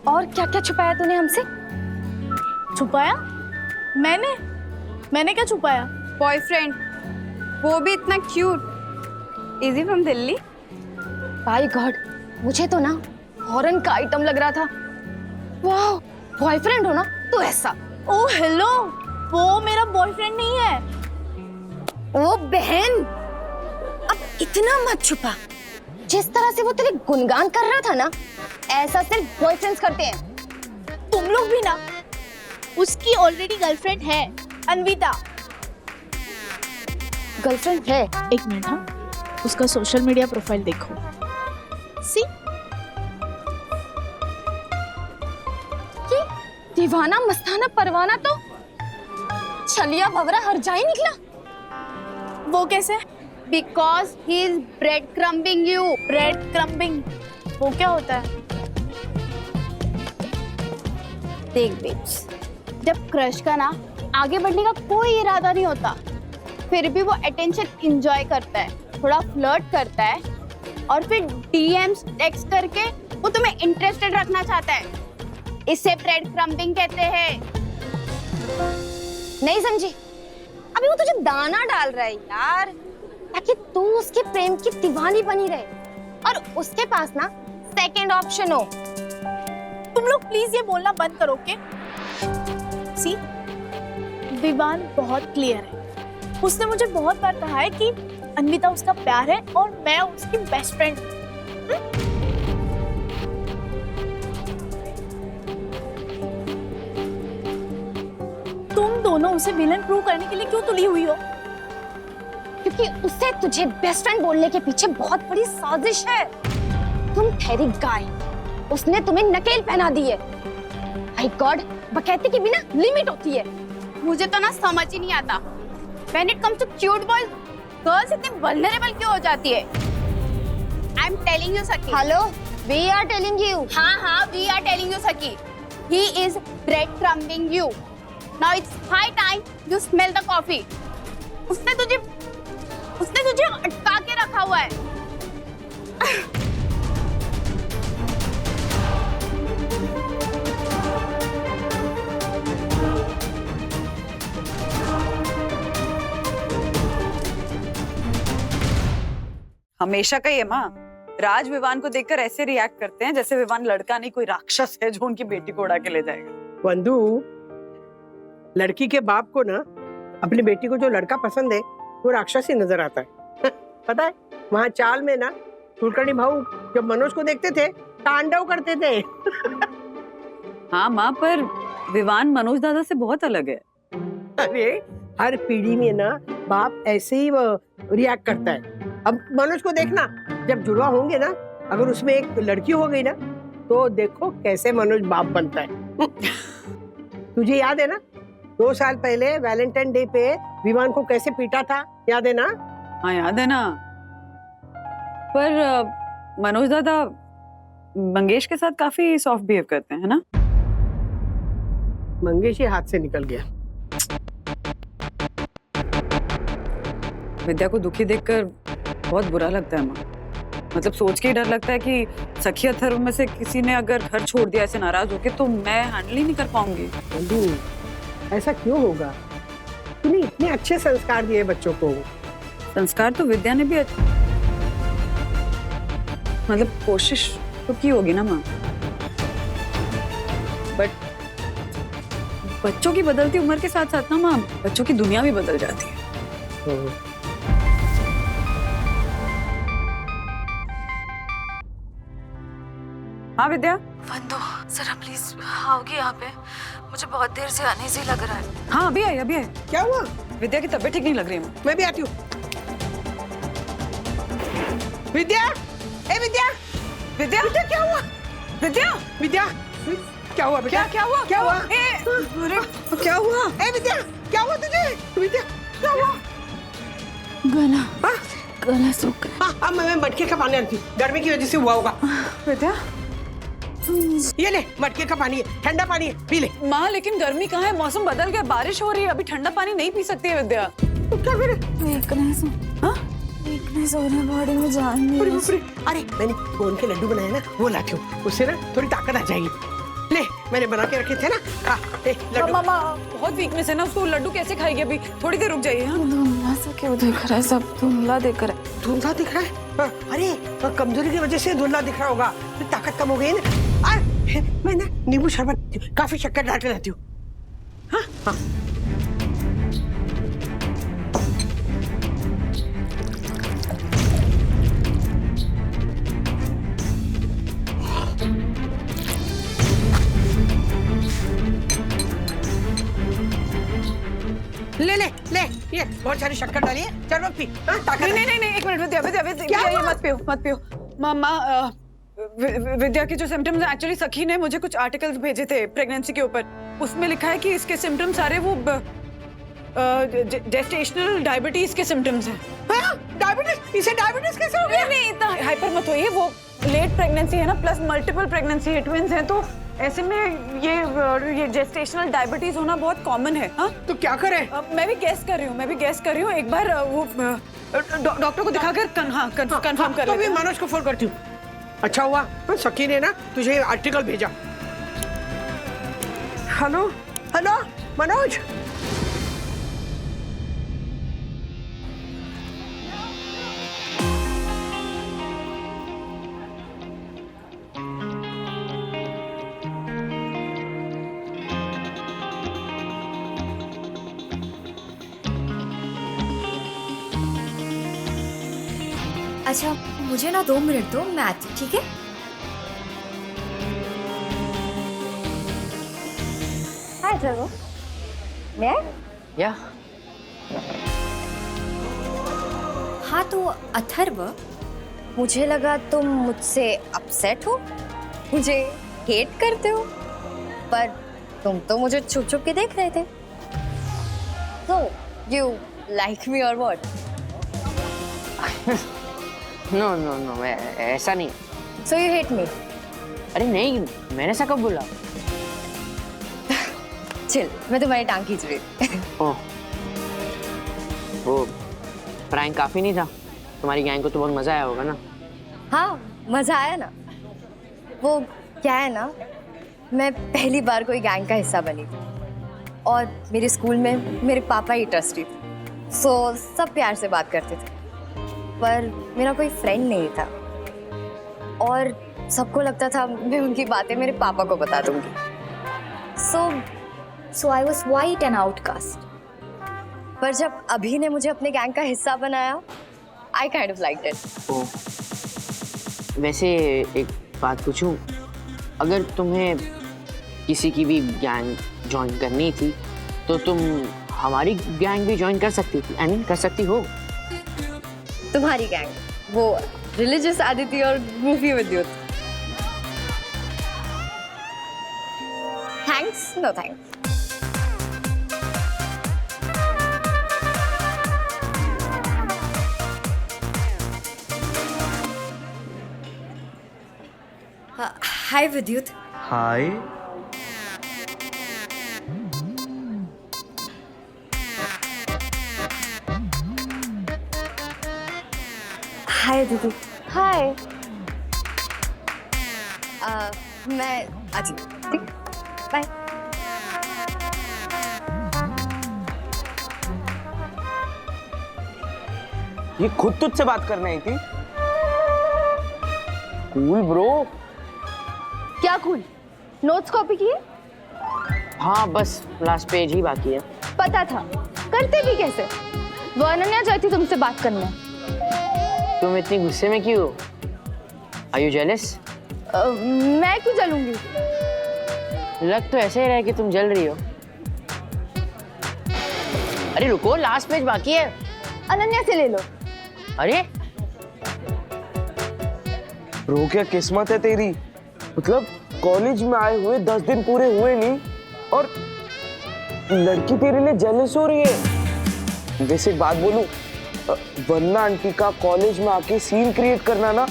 और क्या क्या छुपाया तूने हमसे? छुपाया? मैंने क्या छुपाया? बॉयफ्रेंड, वो भी इतना cute. Is he from Delhi? By god, मुझे तो ना हॉरन का आइटम लग रहा था। वाह, बॉयफ्रेंड हो ना तो ऐसा। ओ हेलो, वो मेरा बॉयफ्रेंड नहीं है। ओ बहन, अब इतना मत छुपा। जिस तरह से वो तेरे गुणगान कर रहा था ना, ऐसा सिर्फ बॉयफ्रेंड्स करते हैं। तुम लोग भी ना। उसकी ऑलरेडी गर्लफ्रेंड है, अनविता। गर्लफ्रेंड है? एक मिनट। हाँ, उसका सोशल मीडिया प्रोफाइल देखो। सी, ये दीवाना मस्ताना परवाना तो छलिया भवरा हर जाए निकला। वो कैसे? Because he is breadcrumbing you. Breadcrumbing वो क्या होता है? देख बेब्स, जब क्रश का ना आगे बढ़ने का कोई इरादा नहीं होता, फिर भी वो अटेंशन एंजॉय करता है, थोड़ा फ्लर्ट करता है और फिर डीएम्स टेक्स्ट करके वो तुम्हें इंटरेस्टेड रखना चाहता है। इसे ब्रेड क्रम्बिंग कहते हैं। नहीं समझी? अभी वो तुझे दाना डाल रहा है यार, ताकि तू उसके प्रेम की दीवानी बनी रहे और उसके पास ना सेकंड ऑप्शन हो। तुम लोग प्लीज ये बोलना बंद करो के? सी, विवान बहुत क्लियर है। उसने मुझे बहुत बार कहा है कि अन्विता उसका प्यार है और मैं उसकी बेस्ट फ्रेंड हूँ। तुम दोनों उसे विलन प्रूव करने के लिए क्यों तुली हुई हो? क्योंकि उसे तुझे बेस्ट फ्रेंड बोलने के पीछे बहुत बड़ी साजिश है। तुम ठहरी गाय, उसने तुम्हें नकेल पहना दी है। माय गॉड, बकैती की भी ना लिमिट होती है। मुझे तो ना समझ ही नहीं आता, When it comes to cute boys, girls इतनी vulnerable क्यों हो जाती है? I'm telling you, Saki. Hello, we are telling you. हाँ, we are telling you, Saki. He is breadcrumbing you. Now it's high time you smell the coffee. उसने तुझे अटका के रखा हुआ है। हमेशा का ही है माँ। राज विवान को देखकर ऐसे रिएक्ट करते हैं जैसे विवान लड़का नहीं कोई राक्षस है जो उनकी बेटी को उड़ा के ले जाएगा। वंदू, लड़की के बाप को ना अपनी बेटी को जो लड़का पसंद है वो राक्षस ही नजर आता है। पता है वहाँ चाल में ना कुलकर्णी भाऊ जब मनोज को देखते थे तांडव करते थे। हाँ माँ, पर विवान मनोज दादा से बहुत अलग है। अरे हर पीढ़ी में ना बाप ऐसे ही रिएक्ट करता है। अब मनोज को देखना, जब जुड़वा होंगे ना, अगर उसमें एक लड़की हो गई ना तो देखो कैसे मनोज बाप बनता है। तुझे याद है ना 2 साल पहले वैलेंटाइन डे पे विवान को कैसे पीटा था, याद है ना? हाँ याद है ना। पर मनोज दादा मंगेश के साथ काफी सॉफ्ट बिहेव करते हैं, है ना? मंगेश ही हाथ से निकल गया। विद्या को दुखी देखकर बहुत बुरा लगता है माँ। मतलब सोच के ही डर लगता है कि सखी अथर्व में से किसी ने अगर घर छोड़ दिया ऐसे नाराज होके तो मैं हैंडल ही नहीं कर पाऊंगी। ऐसा क्यों होगा? तूने इतने अच्छे संस्कार दिए बच्चों को। संस्कार तो विद्या ने भी मतलब कोशिश तो की होगी ना माँ। बट बच्चों की बदलती उम्र के साथ साथ ना माँ बच्चों की दुनिया भी बदल जाती है। हाँ विद्या। वंदो जरा प्लीज आओगी यहाँ पे? मुझे बहुत देर से आने से लग रहा है। हाँ अभी आई अभी आई। क्या हुआ? विद्या की तबीयत ठीक नहीं लग रही है। मैं भी आती हूँ। विद्या, ए विद्या, विद्या, विद्या क्या हुआ? विद्या, विद्या, क्या हुआ बेटा? क्या हुआ? क्या हुआ? अरे क्या हुआ? ए विद्या, क्या हुआ तुझे? विद्या, क्या हुआ? गला सूख गया। हाँ, मैं मटके का पानी आती हूँ। गर्मी की वजह से हुआ होगा। विद्या, ये ले मटके का पानी है, ठंडा पानी है, पी ले। माँ लेकिन गर्मी कहाँ है? मौसम बदल गया, बारिश हो रही है, अभी ठंडा पानी नहीं पी सकती है विद्या। तो क्या करे? वीकनेस हो रहा है बॉडी में, जान नहीं अरे मैंने गोंद के लड्डू बनाए ना, वो लाती हूँ, उससे ना थोड़ी ताकत आ जाएगी। ले मैंने बना के रखे थे ना, खा ले लड्डू। मामा बहुत वीकनेस है ना, उसको लड्डू कैसे खाएगी? अभी थोड़ी देर रुक जाइए। धुंधला सा क्यों दिख रहा है? सब धुंधला दिख रहा है। धुंधला दिख रहा है? अरे कमजोरी की वजह से धुंधला दिख रहा होगा, ताकत कम हो गई ना। मैं ना नींबू शरबत काफी शक्कर डाल के लाती हूँ। हाँ हाँ ले ले ले, ये बहुत सारी शक्कर डाली है, चल पी। नहीं एक मिनट विद्या ये मत पियो। मामा विद्या के जो सिम्टम्स हैं, एक्चुअली सखी ने मुझे कुछ आर्टिकल्स भेजे थे प्रेगनेंसी के ऊपर। उसमें लिखा है कि इसके सिम्टम्स सारे वो जेस्टेशनल डायबिटीज के सिम्टम्स हैं। डायबिटीज? इसे डायबिटीज कैसे हो गया? नहीं इतना हाइपर मत होइए, वो लेट प्रेगनेंसी है ना, प्लस मल्टीपल प्रेगनेंसी है, ट्विंस हैं, तो ऐसे में ये जेस्टेशनल डायबिटीज होना बहुत कॉमन है। हाँ तो क्या करें? मैं भी गैस कर रही हूँ। एक बार वो डॉक्टर को दिखाकर कंफर्म कर लेते हैं। मनोज को फोन करती हूँ। अच्छा हुआ सखी ने ना तुझे आर्टिकल भेजा। Hello hello Manoj. अच्छा मुझे ना 2 मिनट दो, मैं आती हूँ, ठीक है? हाय अथर्व, मैं? या हाँ तो अथर्व, मुझे लगा तुम मुझसे अपसेट हो, मुझे हेट करते हो, पर तुम तो मुझे छुप छुप के देख रहे थे। So, you like me or what? No ऐसा नहीं। So you hate me? अरे नहीं, मैंने ऐसा कब बोला? चिल, मैं तुम्हारी टांग खींच रही थी। ओह, वो प्रैंक काफी नहीं था? तुम्हारी गैंग को तो बहुत मजा आया होगा ना? हाँ मजा आया ना। वो क्या है ना, मैं पहली बार कोई गैंग का हिस्सा बनी थी और मेरे स्कूल में मेरे पापा ही ट्रस्टी थे, सो सब प्यार से बात करते थे। पर मेरा कोई फ्रेंड नहीं था और सबको लगता था मैं उनकी बातें मेरे पापा को बता दूंगी। So I was white and outcast. पर जब अभी ने मुझे अपने गैंग का हिस्सा बनाया, I kind of liked it. वैसे एक बात पूछूं, अगर तुम्हें किसी की भी गैंग ज्वाइन करनी थी तो तुम हमारी गैंग भी ज्वाइन कर सकती थी। आई मीन कर सकती हो। तुम्हारी गैंग, वो रिलीजियस आदिति और मूवी विद्युत। Thanks, no thanks. हाय विद्युत। हाय। हाय दीदी। हाय। मैं आती हूँ। बाय। ये खुद तुझसे बात करने आई थी? Cool bro. क्या कूल? नोट्स कॉपी किए? हाँ बस लास्ट पेज ही बाकी है। पता था, करते भी कैसे? वो अनन्या चाहती तुमसे बात करना। तुम इतनी गुस्से में क्यों? Are you jealous? मैं क्यों जलूंगी? लग तो ऐसे ही रहा है कि तुम जल रही हो। अरे रुको, लास्ट पेज बाकी है। अनन्या से ले लो। अरे ब्रो क्या किस्मत है तेरी। मतलब कॉलेज में आए हुए 10 दिन पूरे हुए नहीं और लड़की तेरे लिए जेलस हो रही है। वैसे एक बात बोलूं, वरना आंटी का कॉलेज में आके सीन क्रिएट करना ना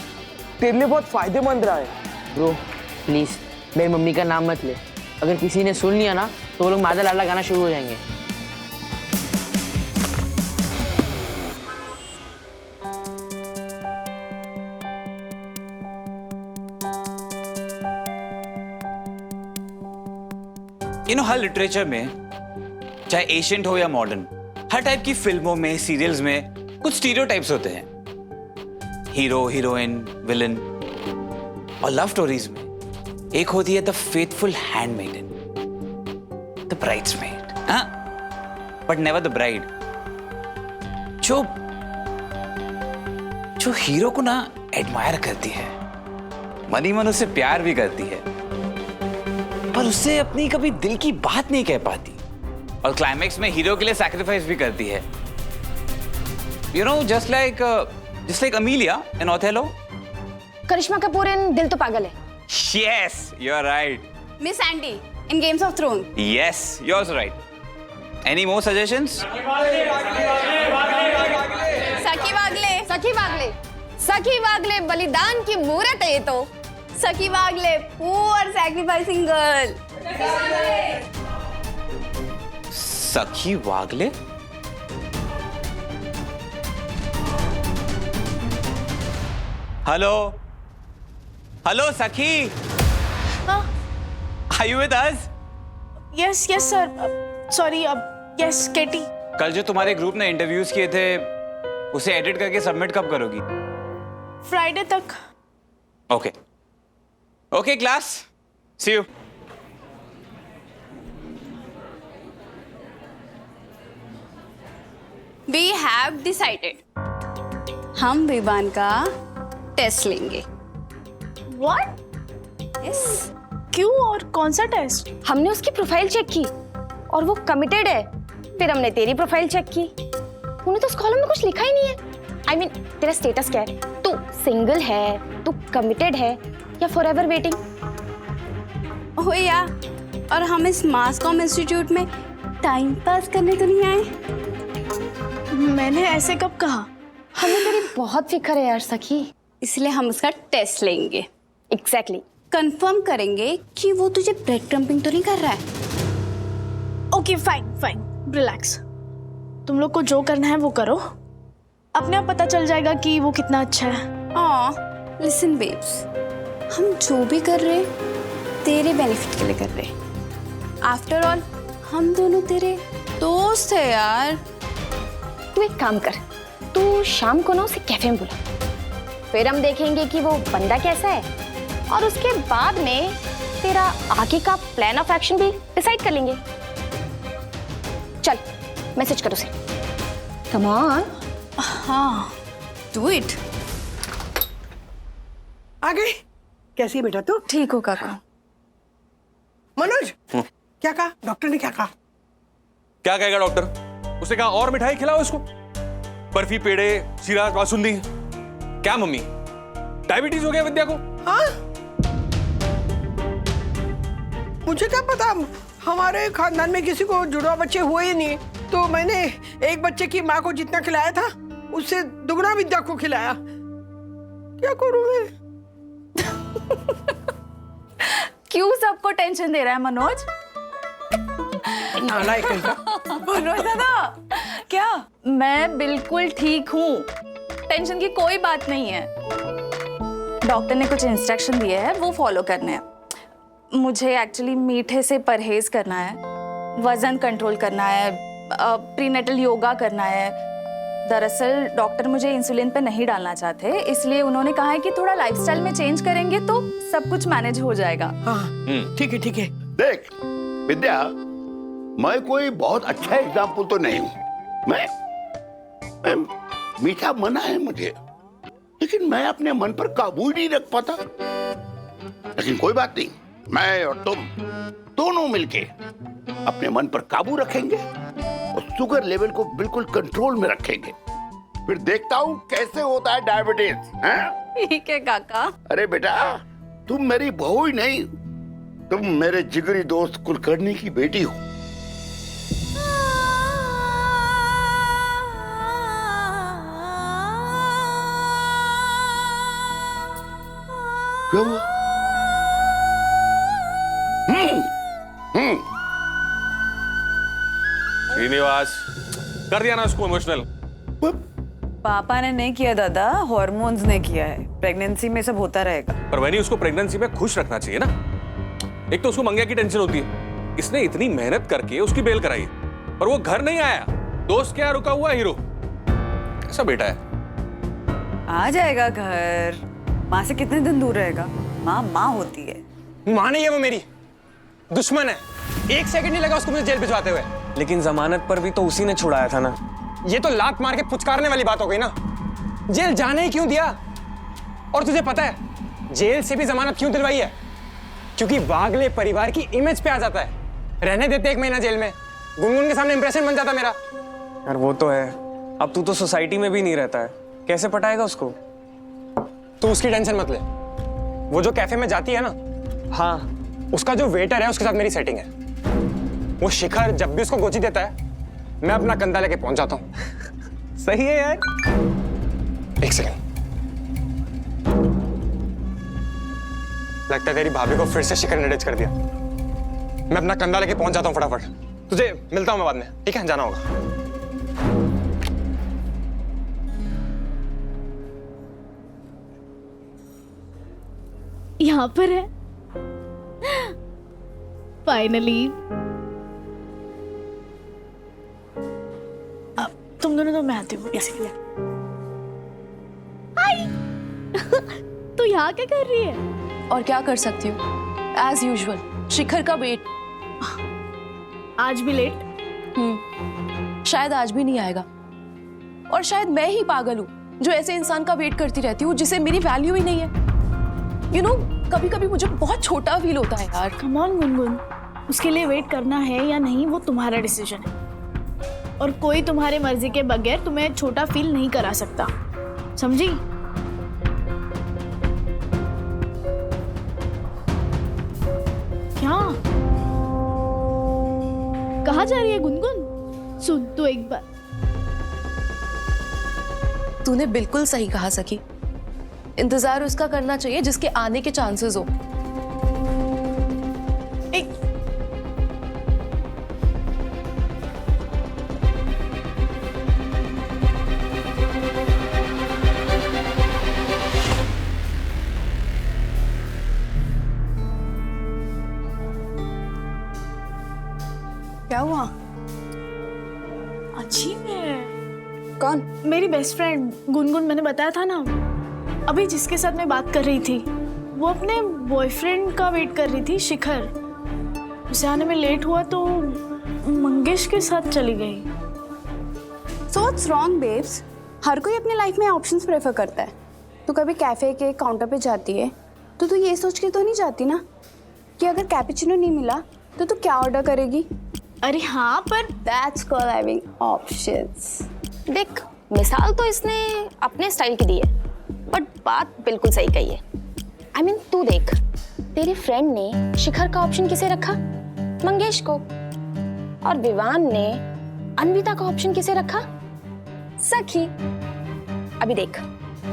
तेरे लिए बहुत फायदेमंद रहा है। ब्रो प्लीज मेरी मम्मी का नाम मत ले। अगर किसी ने सुन लिया ना तो वो लोग मादा लाला गाना शुरू हो जाएंगे। हर लिटरेचर में, चाहे एशियंट हो या मॉडर्न, हर टाइप की फिल्मों में, सीरियल्स में कुछ स्टीरियोटाइप्स होते हैं। Hero, heroine, villain. और लव स्टोरीज में एक होती है the faithful handmaiden, the bridesmaid, हाँ, बट नेवर द ब्राइड। जो हीरो को ना एडमायर करती है, मनी मन उससे प्यार भी करती है, पर उससे अपनी कभी दिल की बात नहीं कह पाती, और क्लाइमैक्स में हीरो के लिए सैक्रिफाइस भी करती है। You know, just like Amelia in Othello. करिश्मा कपूर इन दिल तो पागल है। Yes, you're right. Miss Andy in Games of Thrones. Yes, you're right. Any more suggestions? सखी वागले, सखी वागले, सखी वागले बलिदान की मूरत है ये तो। सखी वागले, poor sacrificing girl. सखी वागले? हेलो, हेलो सखी। हाँ? Are you with us? Yes, yes sir. Sorry, yes, केटी। कल जो तुम्हारे ग्रुप ने इंटरव्यूज किए थे, उसे एडिट करके सबमिट कब करोगी? फ्राइडे तक। Okay, okay class, see you. We have decided. हम विवान का टेस्ट लेंगे। What? Yes. क्यों और कौन सा टेस्ट? हमने उसकी प्रोफाइल चेक की और वो कमिटेड है। फिर हमने तेरी प्रोफाइल चेक की, तूने तो उस कॉलम में कुछ लिखा ही नहीं है। I mean, तेरा स्टेटस क्या है? तू सिंगल है, तू कमिटेड है या फॉरएवर वेटिंग? ओह या, और हम इस मास कॉम इंस्टीट्यूट में टाइम पास करने तो नहीं आए। मैंने ऐसे कब कहा? हमें तेरी बहुत फिक्र है यार सखी, इसलिए हम उसका टेस्ट लेंगे। एग्जैक्टली। कंफर्म करेंगे कि वो तुझे ब्रेड क्रम्पिंग तो नहीं कर रहा है। Okay fine fine, relax. तुम लोग को जो करना है वो करो, अपने आप पता चल जाएगा कि वो कितना अच्छा है। लिसन बेब्स, हम जो भी कर रहे तेरे बेनिफिट के लिए कर रहे। आफ्टर ऑल हम दोनों तेरे दोस्त है यार। तू एक काम कर, तू शाम को ना उसे कैफे में बुला, फिर हम देखेंगे कि वो बंदा कैसा है और उसके बाद में तेरा आगे का प्लान ऑफ एक्शन भी डिसाइड कर लेंगे। चल मैसेज कर उसे। Come on. हाँ डू इट। आ गई? कैसी है बेटा तू? ठीक हो काका। मनोज क्या कहा डॉक्टर ने? क्या कहा? क्या कहेगा डॉक्टर? उसने कहा और मिठाई खिलाओ इसको, बर्फी, पेड़े, शीरा, बासुंदी। क्या मम्मी, डायबिटीज हो गया विद्या को? हाँ मुझे क्या पता, हमारे खानदान में किसी को जुड़वा बच्चे हुए ही नहीं, तो मैंने एक बच्चे की माँ को जितना खिलाया था उससे दुगना विद्या को खिलाया। क्या करूं मैं? क्यों सबको टेंशन दे रहा है मनोज? नालायक है। मनोज दादा क्या? मैं बिल्कुल ठीक हूँ, टेंशन की कोई बात नहीं है। डॉक्टर ने कुछ इंस्ट्रक्शन दिए हैं, वो फॉलो करने हैं। मुझे एक्चुअली मीठे से परहेज करना है, वजन कंट्रोल करना है, प्रीनेटल योगा करना है। दरअसल डॉक्टर मुझे इंसुलिन पे नहीं डालना चाहते, इसलिए उन्होंने कहा है कि थोड़ा लाइफस्टाइल में चेंज करेंगे तो सब कुछ मैनेज हो जाएगा। हाँ ठीक है ठीक है। देख विद्या, मैं कोई बहुत अच्छा एग्जाम्पल तो नहीं हूँ। मैं मीठा मना है मुझे, लेकिन मैं अपने मन पर काबू ही नहीं रख पाता। लेकिन कोई बात नहीं, मैं और तुम दोनों मिलके अपने मन पर काबू रखेंगे और शुगर लेवल को बिल्कुल कंट्रोल में रखेंगे। फिर देखता हूँ कैसे होता है डायबिटीज। ठीक है काका। अरे बेटा, तुम मेरी बहू ही नहीं, तुम मेरे जिगरी दोस्त कुलकर्णी की बेटी हो। क्या हुआ? श्रीनिवास, कर दिया ना उसको इमोशनल। पापा ने नहीं किया दादा, हॉर्मोन्स ने किया है। प्रेगनेंसी में सब होता रहेगा। पर वही उसको प्रेगनेंसी में खुश रखना चाहिए ना। एक तो उसको मंगिया की टेंशन होती है, इसने इतनी मेहनत करके उसकी बेल कराई और वो घर नहीं आया। दोस्त क्या रुका हुआ हीरो, कैसा बेटा है? आ जाएगा घर। माँ से कितने दिन दूर रहेगा? माँ माँ होती है। माँ नहीं है वो, मेरी दुश्मन है। एक सेकंड नहीं लगा उसको मुझे जेल भिजवाते हुए। लेकिन जमानत पर भी तो उसी ने छुड़ाया था ना। ये तो लात मार के पुचकारने वाली बात हो गई ना। जेल जाने ही क्यों दिया? और तुझे पता है जेल से भी जमानत क्यों दिलवाई है? क्योंकि वागले परिवार की इमेज पे आ जाता है। रहने देते 1 महीना जेल में, गुनगुन के सामने इंप्रेशन बन जाता मेरा। यार वो तो है, अब तू तो सोसाइटी में भी नहीं रहता है, कैसे पटाएगा उसको? तू उसकी टेंशन मत ले। वो जो कैफे में जाती है ना, हाँ, उसका जो वेटर है उसके साथ मेरी सेटिंग है। वो शिखर जब भी उसको गोची देता है, मैं अपना कंधा लेके पहुंच जाता हूं। सही है यार। 1 सेकंड, लगता है तेरी भाभी को फिर से शिखर ने डिच कर दिया। मैं अपना कंधा लेके पहुंच जाता हूं फटाफट। तुझे मिलता हूं मैं बाद में, ठीक है? जाना होगा। यहाँ पर है फाइनली। तुम दोनों तो मैं आती हूँ ऐसे। हाय तू यहाँ क्या कर रही है? और क्या कर सकती हूँ, एज यूजुअल शिखर का वेट। आज भी लेट? शायद आज भी नहीं आएगा। और शायद मैं ही पागल हूँ जो ऐसे इंसान का वेट करती रहती हूँ जिसे मेरी वैल्यू ही नहीं है। You know, कभी कभी मुझे बहुत छोटा फील होता है यार। कम ऑन गुनगुन, उसके लिए वेट करना है या नहीं वो तुम्हारा डिसीजन है, और कोई तुम्हारे मर्जी के बगैर तुम्हें छोटा फील नहीं करा सकता, समझी? क्या? कहाँ जा रही है गुनगुन? सुन तो एक बार। तूने बिल्कुल सही कहा सखी, इंतजार उसका करना चाहिए जिसके आने के चांसेस हो। क्या हुआ? अजीब है। कौन? मेरी बेस्ट फ्रेंड गुनगुन, मैंने बताया था ना अभी जिसके साथ मैं बात कर रही थी, वो अपने बॉयफ्रेंड का वेट कर रही थी, शिखर। उसे आने में लेट हुआ तो मंगेश के साथ चली गई। So what's wrong babes? हर कोई अपने लाइफ में ऑप्शंस प्रेफर करता है। तू कभी कैफे के काउंटर पे जाती है तो तू ये सोच के तो नहीं जाती ना कि अगर कैपुचिनो नहीं मिला तो तू क्या ऑर्डर करेगी? अरे हाँ, पर दैट्स कॉल्ड हैविंग ऑप्शंस। देख, मिसाल तो इसने अपने स्टाइल की दी है, बट बात बिल्कुल सही कही है। I mean, तू देख, तेरी फ्रेंड ने शिखर का ऑप्शन किसे रखा? मंगेश को। और विवान ने अन्विता का ऑप्शन किसे रखा? सखी। अभी देख,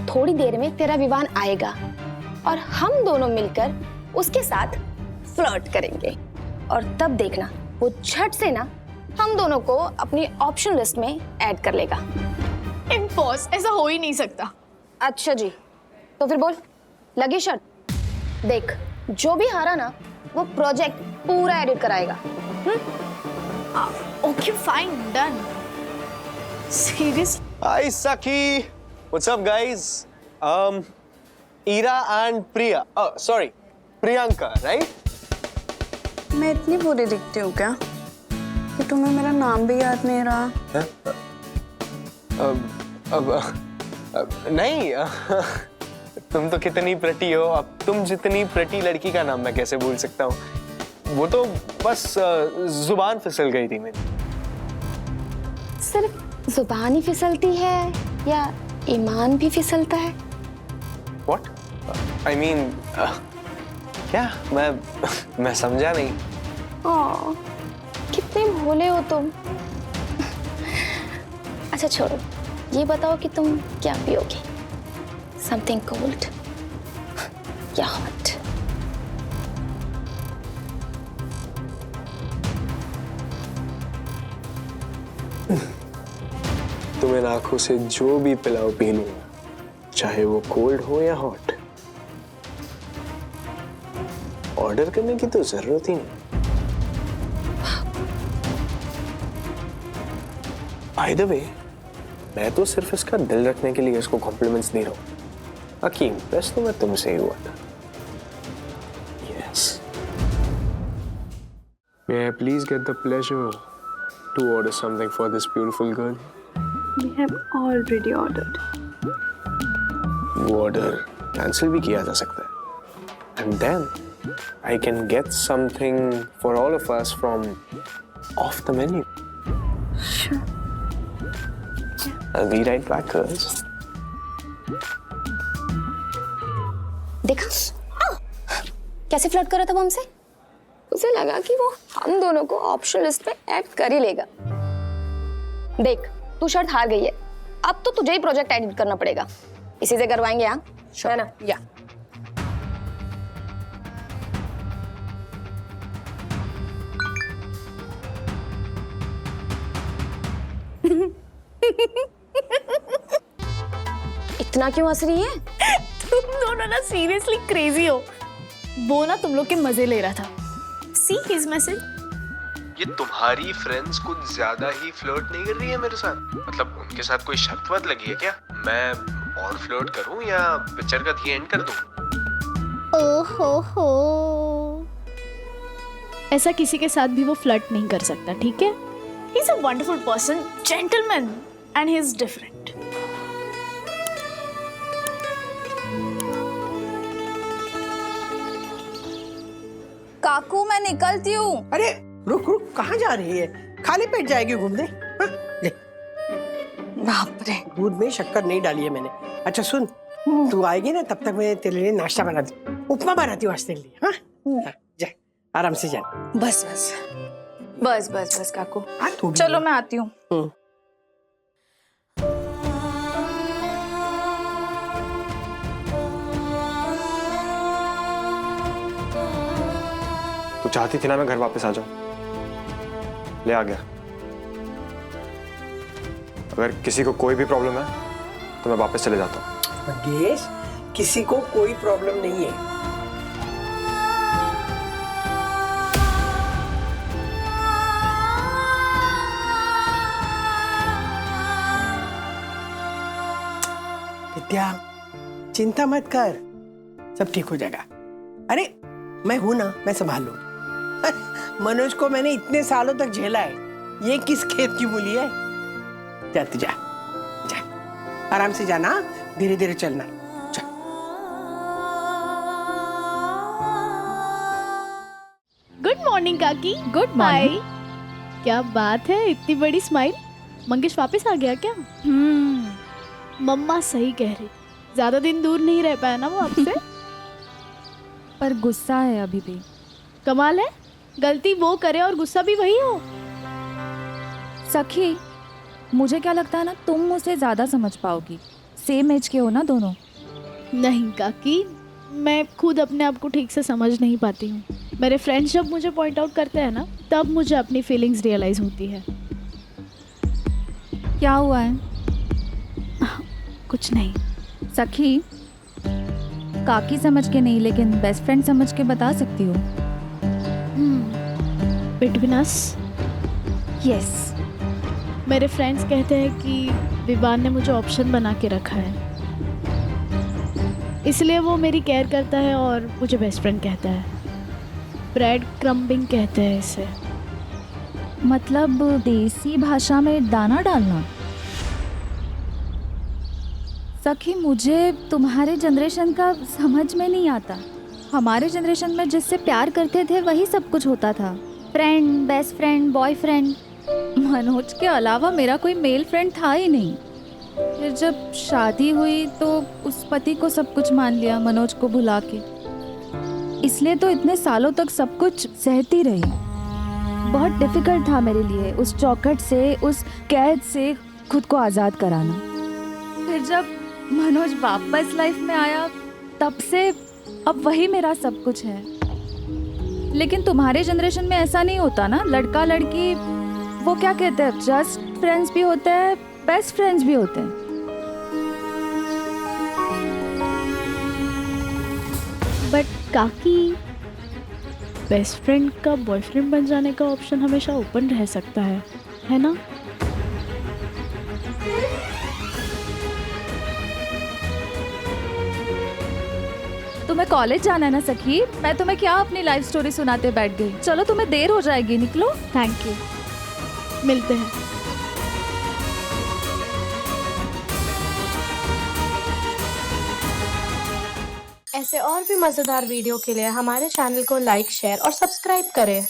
थोड़ी देर में तेरा विवान आएगा और हम दोनों मिलकर उसके साथ फ्लर्ट करेंगे, और तब देखना वो झट से ना हम दोनों को अपनी ऑप्शन लिस्ट में ऐड कर लेगा। इम्पॉस, ऐसा हो ही नहीं सकता। अच्छा जी, तो फिर बोल, लगी शर्त? देख, जो भी हारा ना वो प्रोजेक्ट पूरा एडिट कराएगा। Okay fine, done. Serious? Hi Saki, what's up guys? Ira and Priya. Oh, sorry, Priyanka, right? मैं इतनी बुरी दिखती हूँ क्या कि तुम्हें मेरा नाम भी याद नहीं रहा? नहीं, तुम तो कितनी प्रटी हो। अब तुम जितनी प्रटी लड़की का नाम मैं कैसे भूल सकता हूँ? वो तो बस जुबान फिसल गई थी मेरी। सिर्फ जुबान ही फिसलती है या ईमान भी फिसलता है? What? I mean, क्या? मैं समझा नहीं। ओह, कितने भोले हो तुम। अच्छा छोड़ो, ये बताओ कि तुम क्या पियोगे? Something cold या hot? तुम इन आंखों से जो भी पिलाओ पी लूंगा, चाहे वो कोल्ड हो या हॉट। ऑर्डर करने की तो जरूरत ही नहीं। बाय द वे, मैं तो सिर्फ इसका दिल रखने के लिए इसको कॉम्प्लीमेंट्स दे रहा हूं। बाकी इम्प्रेस तो मैं तुमसे ही हुआ था। Yes. May I please get the pleasure to order something for this beautiful girl? We have already ordered. वो ऑर्डर कैंसिल भी किया जा सकता है, and then I can get something for all of us from off the menu. Sure. I'll be right back, girls. देखा कैसे flirt कर रहा था वो हमसे? उसे लगा कि वो हम दोनों को ऑप्शन लिस्ट में ऐड कर ही लेगा। देख, तू शर्त हार गई है, अब तो तुझे ही प्रोजेक्ट एडिट करना पड़ेगा। इसी से करवाएंगे, हाँ? है ना? या इतना क्यों हंस रही है? तुम दोनों ना सीरियसली क्रेजी हो। वो ना तुम लोग के मजे ले रहा था। See his message. ये तुम्हारी फ्रेंड्स कुछ ज्यादा ही फ्लर्ट नहीं कर रही है मेरे साथ? मतलब उनके साथ कोई शर्त वत लगी है क्या? मैं और फ्लर्ट करूं या पिक्चर का दी एंड कर दूं? ओहो, ऐसा किसी के साथ भी वो फ्लर्ट नहीं कर सकता, ठीक है? He is a wonderful person, gentleman, and he is different. काकू, मैं निकलती हूँ। अरे रुक रुक, कहाँ जा रही है? खाली पेट जाएगी घूमने? हाँ, ले। बाप रे, दूध में शक्कर नहीं डाली है मैंने। अच्छा सुन, तू आएगी ना तब तक मैं तेरे लिए नाश्ता बनाती हूँ, उपमा बनाती हूँ आज तेरे लिए। हाँ, जा आराम से जा। बस बस बस बस बस काकू, तू भी चलो मैं आती हूँ। तू चाहती थी ना मैं घर वापस आ जाऊं, ले आ गया। अगर किसी को कोई भी प्रॉब्लम है तो मैं वापस चले जाता हूं। मंगेश, किसी को कोई प्रॉब्लम नहीं है। विद्या चिंता मत कर, सब ठीक हो जाएगा। अरे मैं हूं ना, मैं संभाल लूंगी। मनोज को मैंने इतने सालों तक झेला है, ये किस खेत की मूली है। जा तू जा, जा आराम से जाना, धीरे धीरे चलना। गुड मॉर्निंग काकी। Good morning. क्या बात है, इतनी बड़ी स्माइल। मंगेश वापस आ गया क्या? मम्मा सही कह रही, ज्यादा दिन दूर नहीं रह पाया ना वो आपसे। पर गुस्सा है अभी भी। कमाल है, गलती वो करे और गुस्सा भी वही हो। सखी, मुझे क्या लगता है ना, तुम उसे ज्यादा समझ पाओगी, सेम एज के हो ना दोनों। नहीं काकी, मैं खुद अपने आप को ठीक से समझ नहीं पाती हूँ। मेरे फ्रेंड्स जब मुझे पॉइंट आउट करते हैं ना, तब मुझे अपनी फीलिंग्स रियलाइज होती है। क्या हुआ है? कुछ नहीं सखी, काकी समझ के नहीं लेकिन बेस्ट फ्रेंड समझ के बता सकती हो। Between us, yes. मेरे फ्रेंड्स कहते हैं कि विवान ने मुझे ऑप्शन बना के रखा है, इसलिए वो मेरी केयर करता है और मुझे बेस्ट फ्रेंड कहता है। ब्रेड क्रम्बिंग कहते हैं इसे। मतलब देसी भाषा में दाना डालना। सखी, मुझे तुम्हारे जनरेशन का समझ में नहीं आता। हमारे जनरेशन में जिससे प्यार करते थे वही सब कुछ होता था, friend, best friend, boyfriend. Manoj के अलावा मेरा कोई मेल फ्रेंड था ही नहीं। फिर जब शादी हुई तो उस पति को सब कुछ मान लिया, मनोज को भुला के। इसलिए तो इतने सालों तक सब कुछ सहती रही। बहुत डिफिकल्ट था मेरे लिए उस चौखट से, उस कैद से खुद को आज़ाद कराना। फिर जब मनोज वापस लाइफ में आया, तब से अब वही मेरा सब कुछ है। लेकिन तुम्हारे जनरेशन में ऐसा नहीं होता ना, लड़का लड़की वो क्या कहते हैं, जस्ट फ्रेंड्स भी होते हैं, बेस्ट फ्रेंड्स भी होते हैं। बट काकी, बेस्ट फ्रेंड का बॉयफ्रेंड बन जाने का ऑप्शन हमेशा ओपन रह सकता है ना? तुम्हें कॉलेज जाना है ना सखी, मैं तुम्हें क्या अपनी लाइफ स्टोरी सुनाते बैठ गई। चलो, तुम्हें देर हो जाएगी, निकलो। थैंक यू, मिलते हैं। ऐसे और भी मज़ेदार वीडियो के लिए हमारे चैनल को लाइक, शेयर और सब्सक्राइब करें।